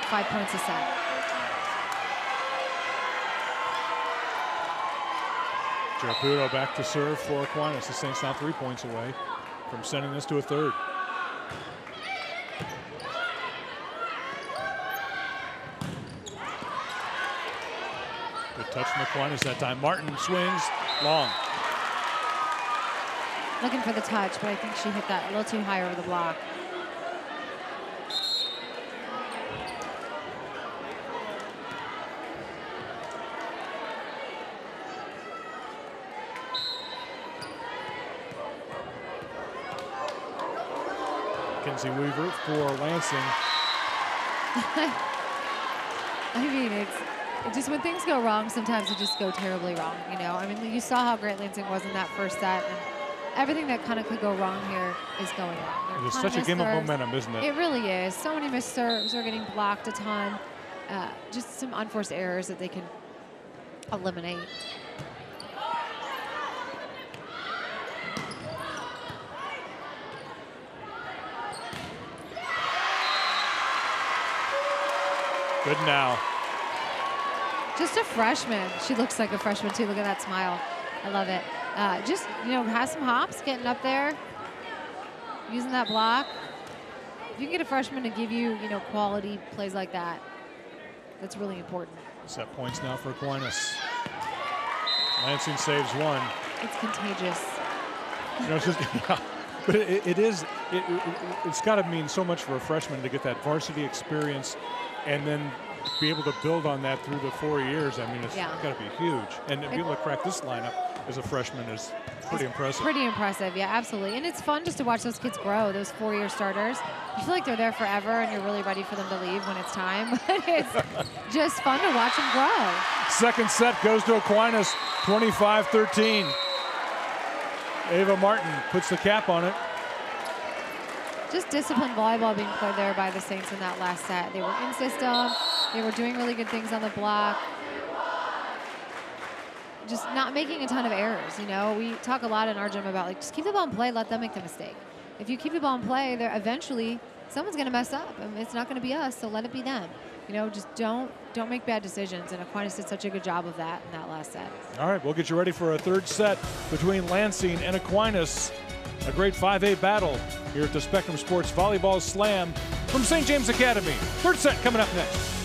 5 points a set. Jaraputo back to serve for Aquinas. The Saints now 3 points away from sending this to a third. Good touch from Aquinas that time. Martin swings long. Looking for the touch, but I think she hit that a little too high over the block. Mackenzie Weaver for Lansing. I mean, it's just when things go wrong, sometimes it just go terribly wrong, I mean, you saw how great Lansing was in that first set, and everything that kind of could go wrong here is going wrong. It's such a game of momentum, isn't it? It really is. So many missed serves. They're getting blocked a ton. Just some unforced errors that they can eliminate. Good now. Just a freshman. She looks like a freshman too. Look at that smile. I love it. Just, has some hops, getting up there, using that block. If you can get a freshman to give you, quality plays like that, that's really important. Set points now for Aquinas. Lansing saves one. It's contagious. It's just, yeah, but it's got to mean so much for a freshman to get that varsity experience and then be able to build on that through the 4 years. I mean, it's got to be huge. And be able to crack this lineup as a freshman is pretty impressive. Pretty impressive, yeah, absolutely. And it's fun just to watch those kids grow, those four-year starters. You feel like they're there forever and you're really ready for them to leave when it's time. But it's just fun to watch them grow. Second set goes to Aquinas, 25-13. Ava Martin puts the cap on it. Just disciplined volleyball being played there by the Saints in that last set. They were in system. They were doing really good things on the block. Just not making a ton of errors, you know. We talk a lot in our gym about, like, just keep the ball in play, let them make the mistake. If you keep the ball in play, eventually someone's going to mess up. I mean, it's not going to be us, so let it be them. You know, just don't make bad decisions, and Aquinas did such a good job of that in that last set. All right, we'll get you ready for a third set between Lansing and Aquinas. A great 5A battle here at the Spectrum Sports Volleyball Slam from St. James Academy. Third set coming up next.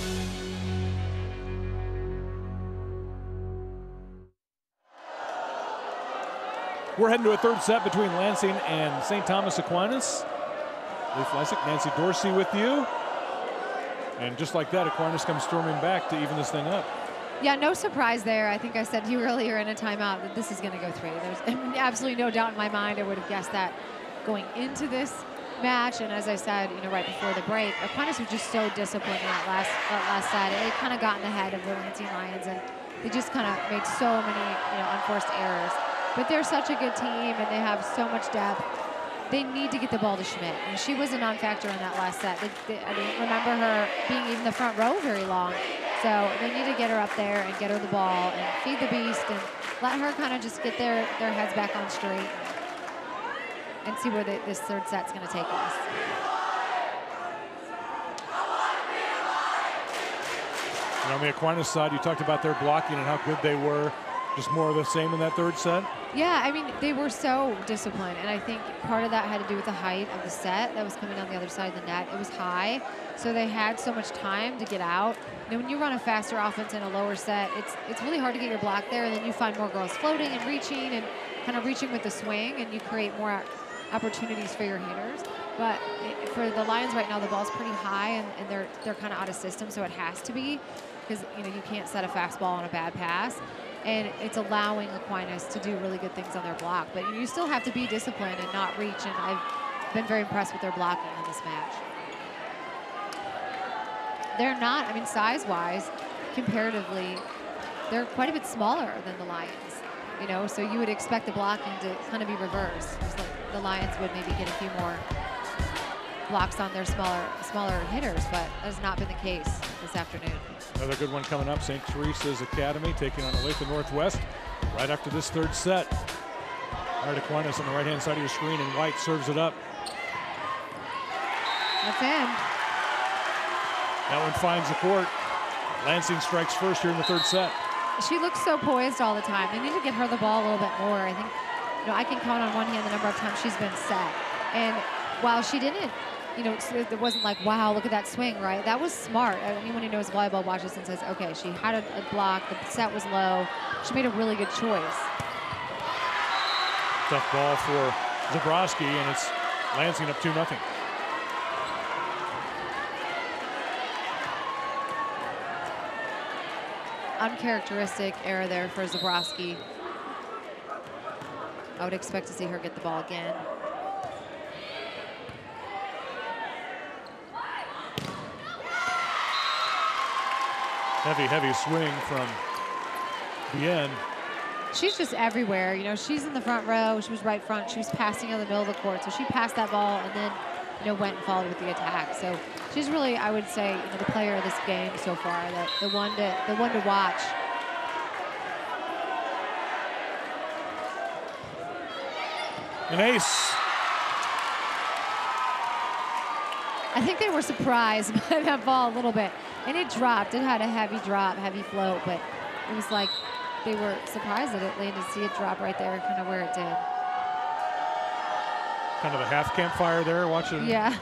We're heading to a third set between Lansing and St. Thomas Aquinas. Lee Flesick, Nancy Dorsey with you. And just like that, Aquinas comes storming back to even this thing up. Yeah, no surprise there. I think I said to you earlier in a timeout that this is going to go 3. There's absolutely no doubt in my mind. I would have guessed that going into this match. And as I said, you know, right before the break, Aquinas was just so disciplined in that last set. They kind of gotten ahead of the Lansing Lions, and they just kind of made so many, you know, unforced errors. But they're such a good team, and they have so much depth. They need to get the ball to Schmidt. And she was a non-factor in that last set. I didn't remember her being even the front row very long. So they need to get her up there and get her the ball and feed the beast and let her kind of just get their heads back on straight and see where this third set's going to take us. And on the Aquinas side, you talked about their blocking and how good they were. Just more of the same in that third set? Yeah, I mean, they were so disciplined, and I think part of that had to do with the height of the set that was coming down the other side of the net. It was high, so they had so much time to get out. You know, when you run a faster offense in a lower set, it's really hard to get your block there, and then you find more girls floating and kind of reaching with the swing, and you create more opportunities for your hitters. But for the Lions right now, the ball's pretty high, and they're kind of out of system, so it has to be, because, you know, you can't set a fastball on a bad pass. And it's allowing Aquinas to do really good things on their block. But you still have to be disciplined and not reach, and I've been very impressed with their blocking in this match. They're not, I mean, size-wise, comparatively, they're quite a bit smaller than the Lions, you know, so you would expect the blocking to kind of be reversed. Just like the Lions would maybe get a few more blocks on their smaller hitters, but that has not been the case this afternoon. Another good one coming up, St. Teresa's Academy taking on Olathe Northwest right after this third set. All right, Aquinas on the right-hand side of your screen, and White serves it up. That's in. That one finds the court. Lansing strikes first here in the third set. She looks so poised all the time. They need to get her the ball a little bit more. I think, you know, I can count on one hand the number of times she's been set. And while she didn't, you know, it wasn't like, wow, look at that swing, right? That was smart. Anyone who knows volleyball watches and says, okay, she had a block, the set was low. She made a really good choice. Tough ball for Zabrowski, and it's Lansing up 2-0. Uncharacteristic error there for Zabrowski. I would expect to see her get the ball again. Heavy swing from Bien. She's just everywhere. You know, she's in the front row. She was right front. She was passing in the middle of the court. So she passed that ball and then, you know, went and followed with the attack. So she's really, I would say, you know, the player of this game so far. The one to watch. An ace. I think they were surprised by that ball a little bit. And it dropped. It had a heavy drop, heavy float, but it was like they were surprised that it landed to see it drop right there, kind of where it did. Kind of a half campfire there, watching. Yeah.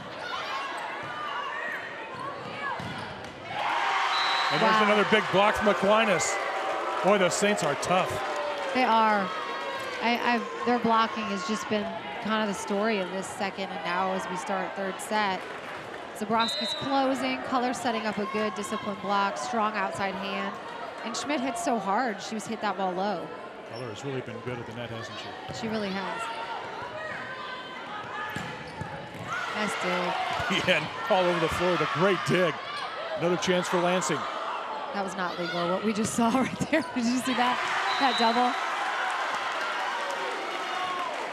And there's another big block from Aquinas. Boy, the Saints are tough. They are. Their blocking has just been kind of the story of this second and now as we start third set. Zabrowski's closing, Color setting up a good disciplined block, strong outside hand. And Schmidt hit so hard, she was hit that ball low. Keller has really been good at the net, hasn't she? She really has. Nice dig. Yeah, all over the floor. The great dig. Another chance for Lansing. That was not legal, what we just saw right there. Did you see that? That double?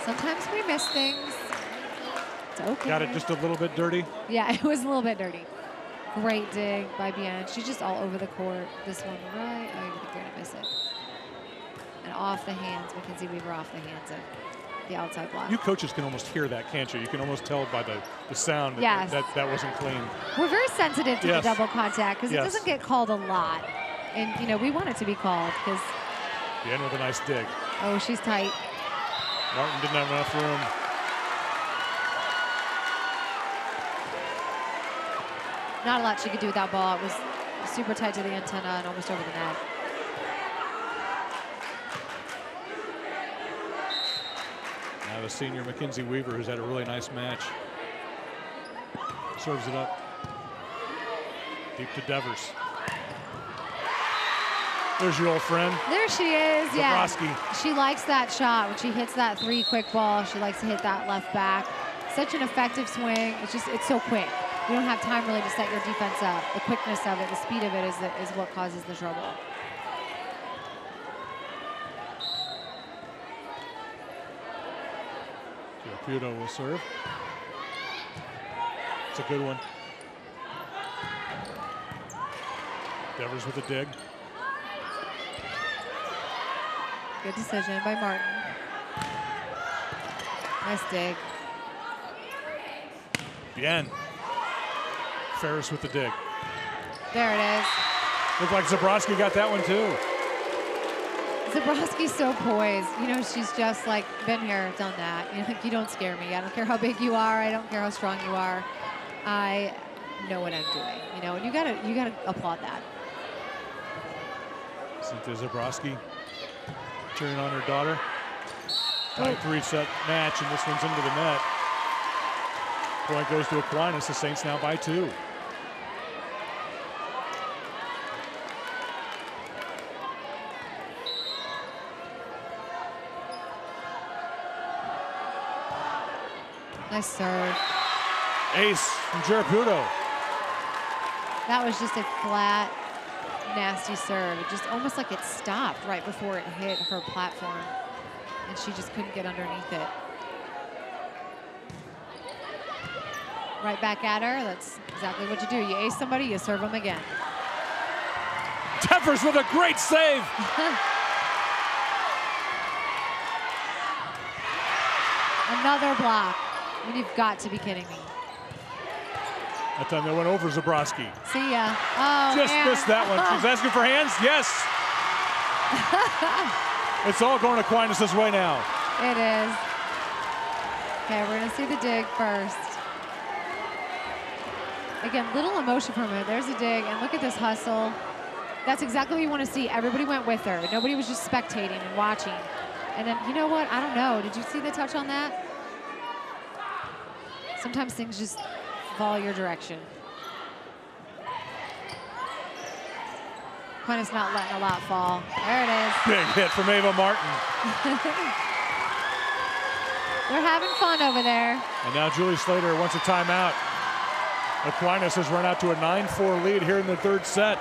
Sometimes we miss things. It's okay. Got it just a little bit dirty. Yeah, it was a little bit dirty. Great dig by Bien. She's just all over the court. This one right. Oh, you think they're going to miss it. And off the hands. Mackenzie Weaver off the hands of the outside block. You coaches can almost hear that, can't you? You can almost tell by the sound yes. that wasn't clean. We're very sensitive to yes. the double contact because yes. it doesn't get called a lot. And, you know, we want it to be called because... Bien with a nice dig. Oh, she's tight. Martin didn't have enough room. Not a lot she could do with that ball. It was super tight to the antenna and almost over the net. Now the senior Mackenzie Weaver, who's had a really nice match. Serves it up. Deep to Devers. There's your old friend. There she is, yeah. Zabrowski. She likes that shot. When she hits that 3 quick ball, she likes to hit that left back. Such an effective swing. It's so quick. You don't have time really to set your defense up. The quickness of it, the speed of it is what causes the trouble. Puto will serve. It's a good one. Devers with a dig. Good decision by Martin. Nice dig. Bien. Ferris with the dig. There it is. Looked like Zabrowski got that one too. Zabrowski's so poised. You know, she's just like, been here, done that. You know, you don't scare me. I don't care how big you are. I don't care how strong you are. I know what I'm doing. You know, and you gotta applaud that. Cynthia Zabrowski cheering on her daughter. Tied 3-set match, and this one's into the net. Point goes to Aquinas. The Saints now by 2. Nice serve. Ace from Jaraputo. That was just a flat, nasty serve. It just almost like it stopped right before it hit her platform, and she just couldn't get underneath it. Right back at her. That's exactly what you do. You ace somebody, you serve them again. Devers with a great save. Another block. I mean, you've got to be kidding me. That time they went over Zabrowski. See ya. Oh, just man. missed that one. She's asking for hands. Yes. It's all going Aquinas' way now. It is. Okay, we're going to see the dig first. Again, little emotion from it. There's a dig, and look at this hustle. That's exactly what you want to see. Everybody went with her. Nobody was just spectating and watching. And then, you know what? I don't know. Did you see the touch on that? Sometimes things just fall your direction. Aquinas not letting a lot fall. There it is. Big hit from Ava Martin. They're having fun over there. And now Julie Slater wants a timeout. Aquinas has run out to a 9-4 lead here in the 3rd set.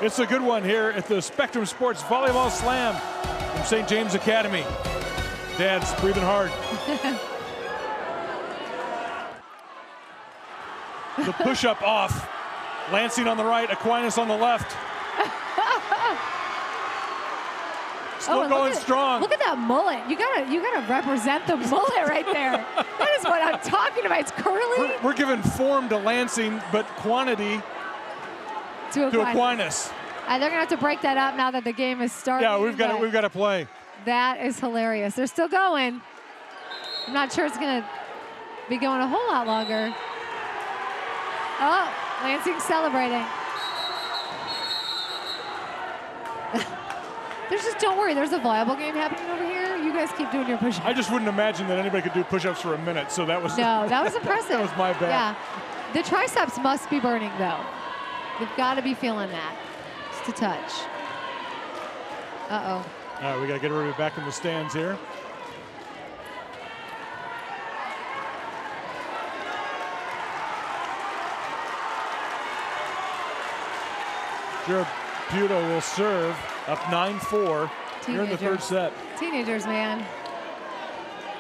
It's a good one here at the Spectrum Sports Volleyball Slam from St. James Academy. Dad's breathing hard. The push-up off. Lansing on the right, Aquinas on the left. Still going strong. Look at that mullet. You gotta represent the mullet right there. That is what I'm talking about. It's curly. We're giving form to Lansing, but quantity to Aquinas. They're gonna have to break that up now that the game is starting. Yeah, we've got to play. That is hilarious. They're still going. I'm not sure it's gonna be going a whole lot longer. Oh, Lansing celebrating. There's just, don't worry, there's a volleyball game happening over here. You guys keep doing your push-ups. I just wouldn't imagine that anybody could do push-ups for a minute, so that was... No, that was impressive. That was my bad. Yeah. The triceps must be burning, though. You've got to be feeling that. Just a touch. Uh-oh. All right, we got to get everybody back in the stands here. Jared Puto will serve up 9-4 here in the third set. Teenagers, man.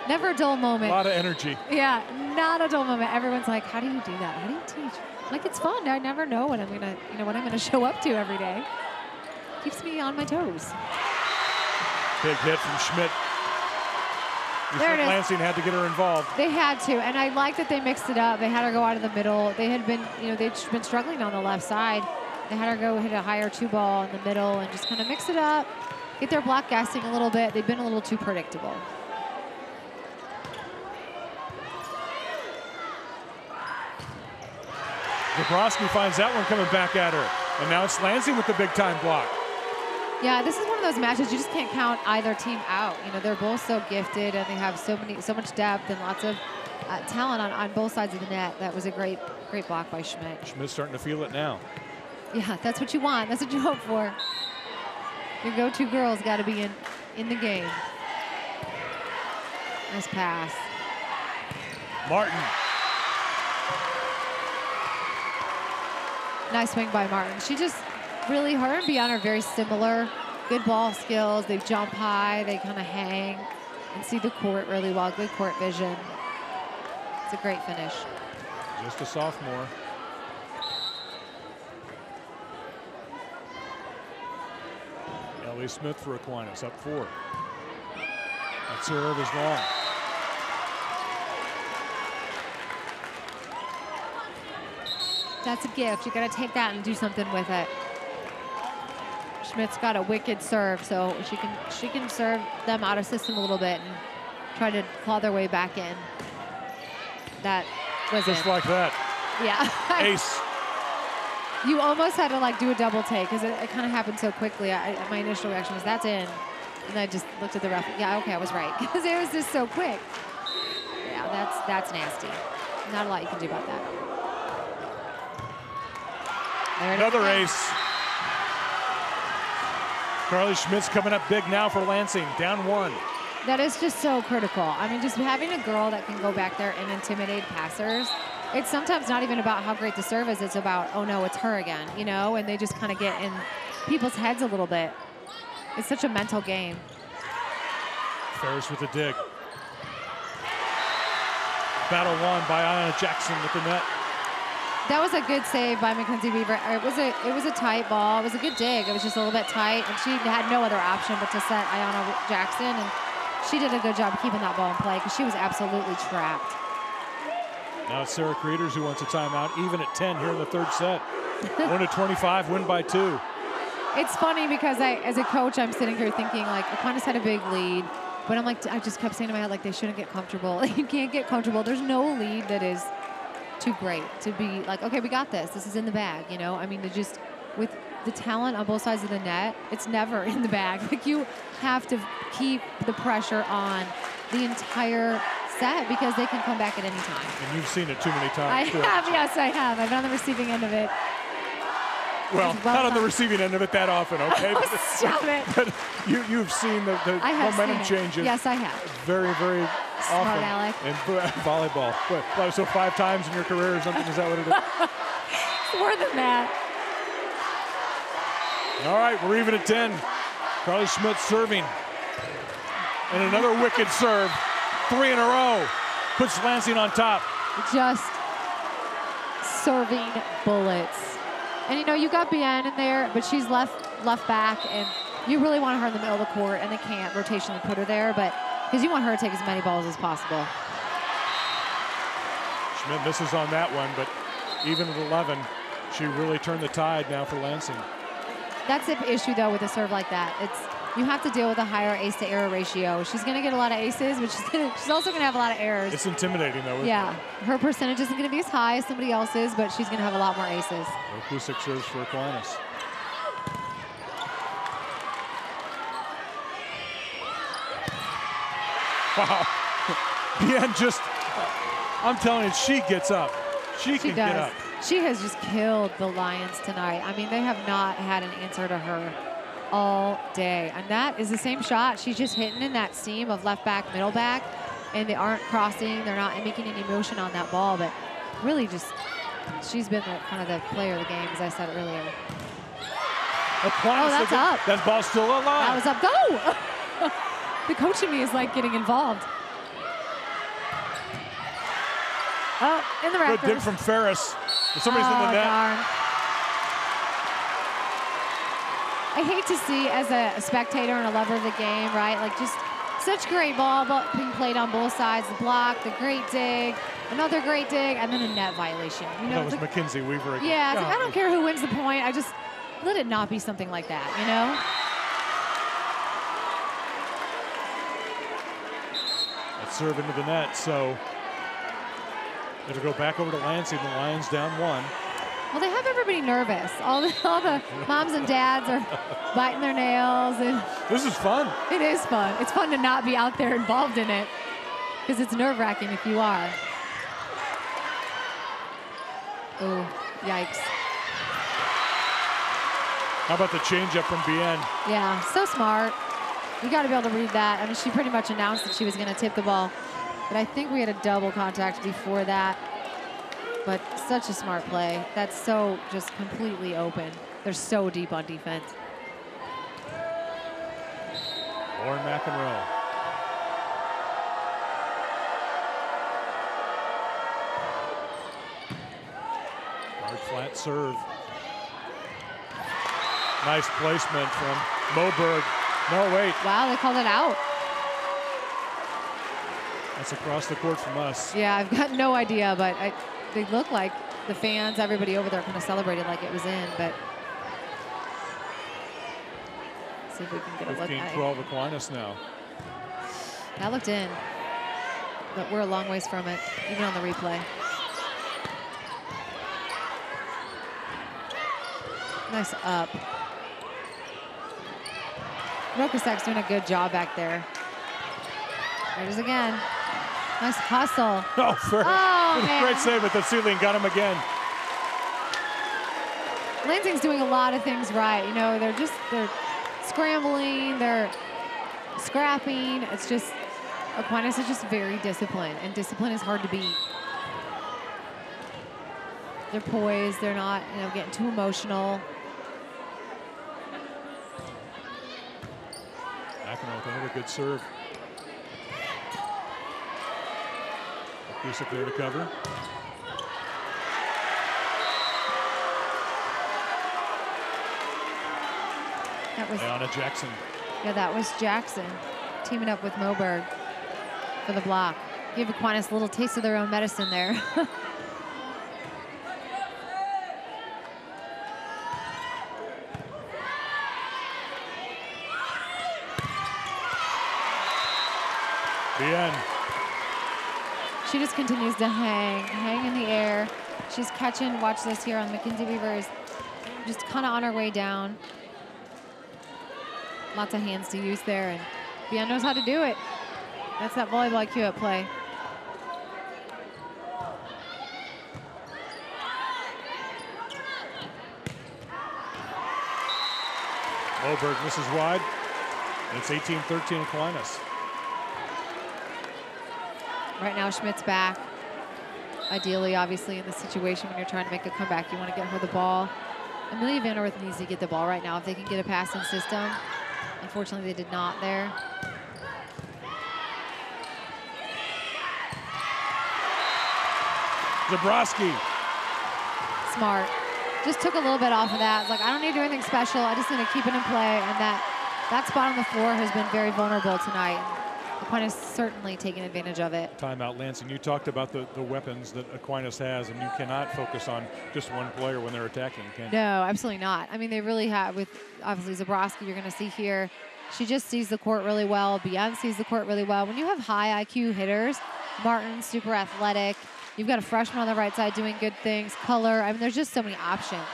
Never a dull moment. A lot of energy. Yeah, not a dull moment. Everyone's like, how do you do that? How do you teach? Like, it's fun. I never know what I'm gonna, what I'm gonna show up to every day. Keeps me on my toes. Big hit from Schmidt. Lansing had to get her involved. They had to, and I like that they mixed it up. They had her go out of the middle. They had been, they'd been struggling on the left side. They had her go hit a higher 2-ball in the middle and just kind of mix it up, get their block gassing a little bit. They've been a little too predictable. Zabrowski finds that one coming back at her. And now it's Lansing with the big-time block. Yeah, this is one of those matches you just can't count either team out. They're both so gifted and they have so much depth and lots of talent on both sides of the net. That was a great block by Schmidt. Schmidt's starting to feel it now. Yeah, that's what you want. That's what you hope for. Your go-to girl's got to be in the game. Nice pass. Martin. Nice swing by Martin. She just really, her and Bian are very similar. Good ball skills. They jump high. They kind of hang and see the court really well. Good court vision. It's a great finish. Just a sophomore. Ellie Smith for Aquinas, up 4. That serve is long. That's a gift. You got to take that and do something with it. Schmidt's got a wicked serve, so she can serve them out of system a little bit and try to claw their way back in. That was just it. Like that. Yeah. Ace. You almost had to do a double take because it kind of happened so quickly. My initial reaction was that's in, and I just looked at the ref. Yeah, okay, I was right because it was just so quick. Yeah, that's nasty. Not a lot you can do about that. Another ace. Carly Schmidt's coming up big now for Lansing, down 1. That is just so critical. I mean, just having a girl that can go back there and intimidate passers. It's sometimes not even about how great the serve is. It's about, oh no, it's her again, and they just kind of get in people's heads a little bit. It's such a mental game. Ferris with the dig. Battle won by Anna Jackson with the net. That was a good save by Mackenzie Weaver. It was a tight ball. It was a good dig. It was just a little bit tight, and she had no other option but to set Ayanna Jackson, and she did a good job keeping that ball in play because she was absolutely trapped. Now it's Sarah Creators who wants a timeout, even at 10 here in the third set. 1-25, win by 2. It's funny because as a coach, I'm sitting here thinking Aquinas had a big lead, but I just kept saying to my head they shouldn't get comfortable. You can't get comfortable. There's no lead that is too great to be okay, we got this. This is in the bag, I mean, just with the talent on both sides of the net, it's never in the bag. You have to keep the pressure on the entire set because they can come back at any time. And you've seen it too many times. I have, yes, I have. I've been on the receiving end of it. Well, not on the receiving end of it that often, okay? Stop it. But you've seen the momentum changes. Yes, I have. Very, very Smart often Alec. in volleyball. What, so 5 times in your career or something? Is that what it is? It's more than that. All right, we're even at 10. Carly Schmidt serving. And another wicked serve. 3 in a row. Puts Lansing on top. Just serving bullets. And you got Bian in there, but she's left back, and you really want her in the middle of the court, and they can't rotationally put her there, but because you want her to take as many balls as possible. Schmidt misses on that one, but even at 11, she really turned the tide now for Lansing. That's the issue, though, with a serve like that. You have to deal with a higher ace-to-error ratio. She's going to get a lot of aces, but she's also going to have a lot of errors. It's intimidating, though. Yeah. Her percentage isn't going to be as high as somebody else's, but she's going to have a lot more aces. Kusick serves for Aquinas. Wow. Bian just, I'm telling you, she gets up. She can get up. She has just killed the Lions tonight. I mean, they have not had an answer to her all day. And that is the same shot. She's just hitting in that seam of left back, middle back, and they aren't crossing. They're not making any motion on that ball, but really just, she's been kind of the player of the game, as I said earlier. Aquinas, that's up. That ball's still alive. That was up. Go! The coach in me is like getting involved. Oh, in the rack. Good dig from Ferris. Somebody's in the net. Darn. I hate to see, as a spectator and a lover of the game, right? Like, just such great ball being played on both sides. The block, the great dig, another great dig, and then a net violation. You know, that was Mackenzie Weaver again. Yeah, it's like, I don't care who wins the point. I just let it not be something like that, you know? Let's serve into the net, so it'll go back over to Lansing. The Lions down 1. Well, they have everybody nervous. All the moms and dads are biting their nails. And this is fun. It is fun. It's fun to not be out there involved in it, because it's nerve-wracking if you are. Oh, yikes. How about the changeup from Bien? Yeah, so smart. You got to be able to read that. I mean, she pretty much announced that she was going to tip the ball, but I think we had a double contact before that. But such a smart play. That's so just completely open. They're so deep on defense. Lauren McEnroe. Hard flat serve. Nice placement from Moberg. No, wait. Wow, they called it out. That's across the court from us. Yeah, I've got no idea, but they look like the fans, everybody over there kind of celebrated like it was in, but see if we can get a look at it. 15-12 Aquinas now. That looked in, but we're a long ways from it, even on the replay. Nice up. Rokosak's doing a good job back there. There it is again. Nice hustle. Oh, man. Great save at the ceiling. Got him again. Lansing's doing a lot of things right. You know, they're scrambling, they're scrapping. It's just, Aquinas is just very disciplined, and discipline is hard to beat. They're poised. They're not, you know, getting too emotional. McEnroe with another good serve. Cusick there to cover. That was Ayanna Jackson. Yeah, that was Jackson teaming up with Moberg for the block. Give Aquinas a little taste of their own medicine there. Bien. She just continues to hang in the air. She's catching, watch this here on Mackenzie Weaver, is just kind of on her way down. Lots of hands to use there, and Bien knows how to do it. That's that volleyball IQ at play. Moberg misses wide. And it's 18-13 Aquinas. Right now, Schmidt's back. Ideally, obviously, in this situation, when you're trying to make a comeback, you want to get her the ball. Olivia Vanderwerff needs to get the ball right now if they can get a passing system. Unfortunately, they did not there. Zabrowski. Smart. Just took a little bit off of that. It's like, I don't need to do anything special. I just need to keep it in play. And that spot on the floor has been very vulnerable tonight. Aquinas certainly taking advantage of it. Timeout, Lansing. You talked about the weapons that Aquinas has, and you cannot focus on just one player when they're attacking, can you? No, absolutely not. I mean, they really have, with obviously Zabrowski, you're going to see here, she just sees the court really well. Bien sees the court really well. When you have high IQ hitters, Martin, super athletic, you've got a freshman on the right side doing good things, Color. I mean, there's just so many options.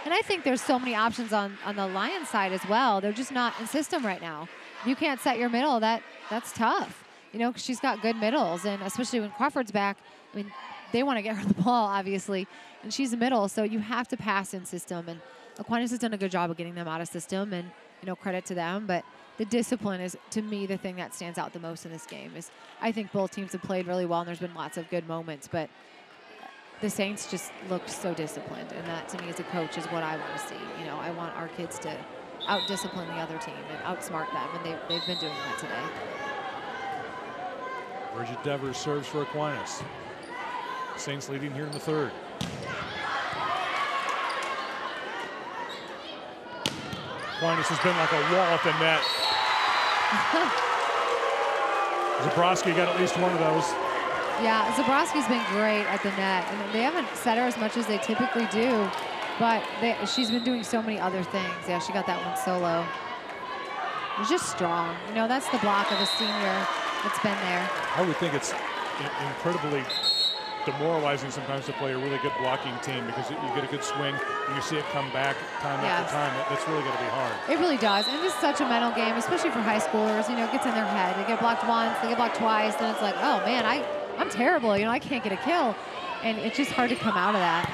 And I think there's so many options on the Lions side as well. They're just not in system right now. You can't set your middle. That's tough, you know, because she's got good middles. And especially when Crawford's back, I mean, they want to get her the ball, obviously. And she's a middle, so you have to pass in system. And Aquinas has done a good job of getting them out of system. And credit to them. But the discipline is, to me, the thing that stands out the most in this game. Is I think both teams have played really well, and there's been lots of good moments, but the Saints just looked so disciplined, and that, to me, as a coach, is what I want to see. I want our kids to out-discipline the other team and outsmart them, and they've been doing that today. Bridget Devers serves for Aquinas. Saints leading here in the third. Aquinas has been like a wall at the net. Zabrowski got at least one of those. Yeah, Zabrowski's been great at the net, and they haven't set her as much as they typically do, but she's been doing so many other things. Yeah, she got that one solo. She's just strong. That's the block of a senior that's been there. I would think it's incredibly demoralizing sometimes to play a really good blocking team, because you get a good swing and you see it come back time after time. That's really going to be hard. It really does, and this is such a mental game, especially for high schoolers. It gets in their head. They get blocked once, they get blocked twice, then it's like, oh man, I'm terrible. I can't get a kill, and it's just hard to come out of that.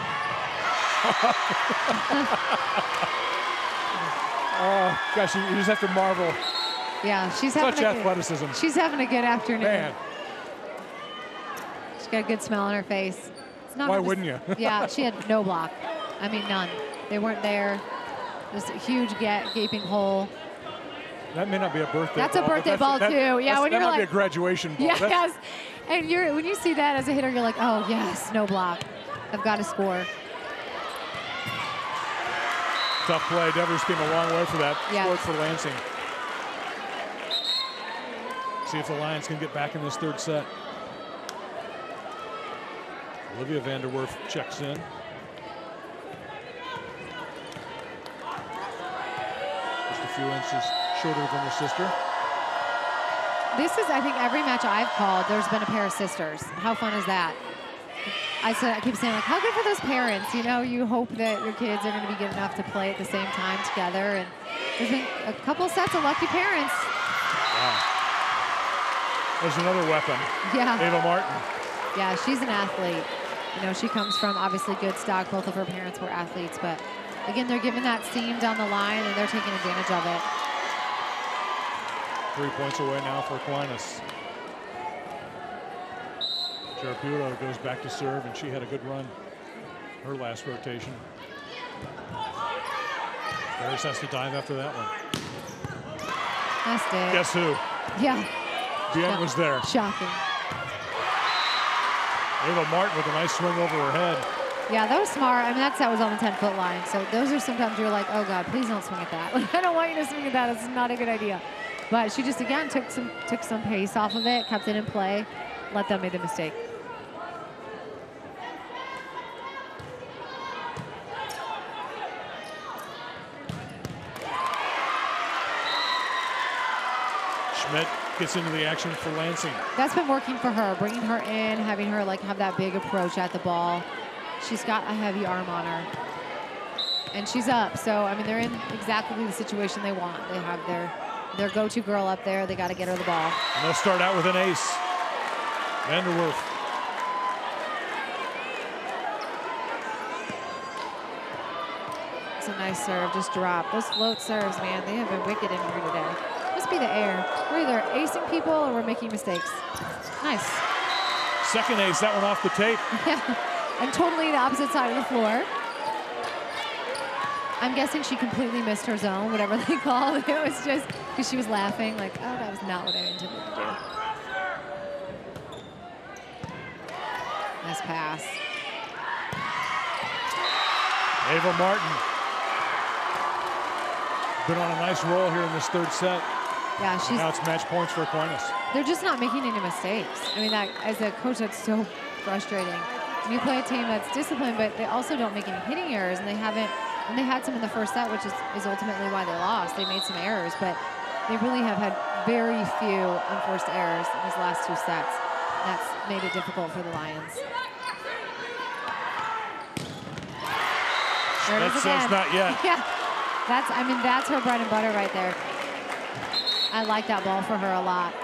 Oh gosh, you just have to marvel. Yeah, she's having such athleticism. She's having a good afternoon. Man. She's got a good smile on her face. It's not Why wouldn't you? Yeah, she had no block. I mean, none. They weren't there. There's a huge gaping hole. That may not be a birthday That's ball. A birthday ball, too. Yeah, when that you're might be a graduation ball. Yes. And when you see that as a hitter, you're like, oh, yes, no block. I've got to score. Tough play. Devers came a long way for that. Scored for Lansing. See if the Lions can get back in this third set. Olivia Vanderwerff checks in. Just a few inches shorter than her sister. This is, I think, every match I've called, there's been a pair of sisters. How fun is that? I keep saying, like, how good for those parents? You hope that your kids are going to be good enough to play at the same time together. And there's been a couple sets of lucky parents. Wow. There's another weapon. Yeah. Ava Martin. Yeah, she's an athlete. She comes from obviously good stock. Both of her parents were athletes, but again, they're giving that seam down the line, and they're taking advantage of it. 3 points away now for Aquinas. Jarapuro goes back to serve, and she had a good run her last rotation. Harris has to dive after that one. Nice day. Guess who? Yeah. Bien was there. Shocking. Ava Martin with a nice swing over her head. Yeah, that was smart. I mean, that set was on the 10-foot line. So those are sometimes you're like, oh, God, please don't swing at that. I don't want you to swing at that. It's not a good idea. But she just, again, took some pace off of it, kept it in play, let them make the mistake. Schmidt gets into the action for Lansing. That's been working for her, bringing her in, having her have that big approach at the ball. She's got a heavy arm on her. And she's up, so, I mean, they're in exactly the situation they want. They have their go-to girl up there. They got to get her the ball. And they'll start out with an ace. Vanderwerff. It's a nice serve, just drop. Those float serves, man, they have been wicked in here today. Must be the air. We're either acing people or we're making mistakes. Nice. Second ace, that one off the tape. Yeah, and totally the opposite side of the floor. I'm guessing she completely missed her zone, whatever they call it. It was just because she was laughing, like, oh, that was not what I intended to do. Nice pass. Ava Martin. Been on a nice roll here in this third set. Yeah, she's. Now it's match points for Aquinas. They're just not making any mistakes. I mean, that as a coach, that's so frustrating. You play a team that's disciplined, but they also don't make any hitting errors, and they haven't. And they had some in the first set, which is ultimately why they lost. They made some errors, but they really have had very few unforced errors in these last two sets. That's made it difficult for the Lions. There it is again. Says not yet. Yeah, that's her bread and butter right there. I like that ball for her a lot.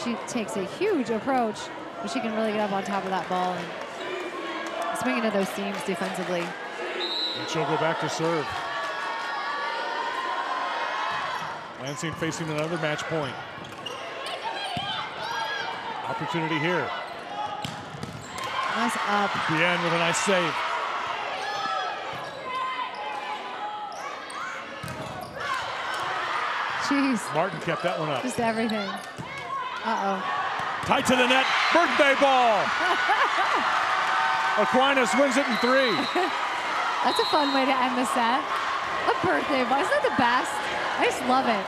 She takes a huge approach, but she can really get up on top of that ball and swing into those seams defensively. And she'll go back to serve. Lansing facing another match point. Opportunity here. Nice up. Bien with a nice save. Jeez. Martin kept that one up. Just everything. Uh-oh. Tight to the net. Birthday ball. Aquinas wins it in 3. That's a fun way to end the set. A birthday ball. Isn't that the best? I just love it.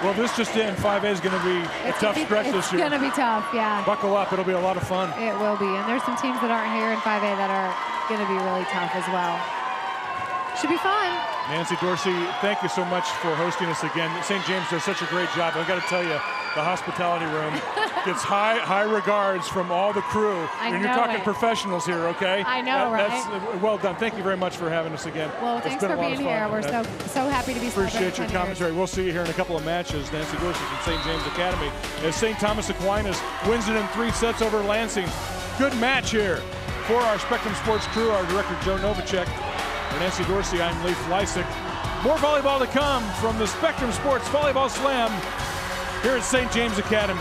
Well, this just in. 5A is going to be a tough stretch this year. It's going to be tough, yeah. Buckle up. It'll be a lot of fun. It will be. And there's some teams that aren't here in 5A that are going to be really tough as well. Should be fun. Nancy Dorsey, thank you so much for hosting us again. St. James does such a great job. I've got to tell you, the hospitality room gets high regards from all the crew. And you're talking professionals here, okay? I know, right? That's well done. Thank you very much for having us again. Well, thanks for being here. We're so happy to be Appreciate your commentary. We'll see you here in a couple of matches. Nancy Dorsey from St. James Academy as St. Thomas Aquinas wins it in 3 sets over Lansing. Good match here for our Spectrum Sports crew, our director Joe Novacek. For Nancy Dorsey, I'm Leif Lysick. More volleyball to come from the Spectrum Sports Volleyball Slam here at St. James Academy.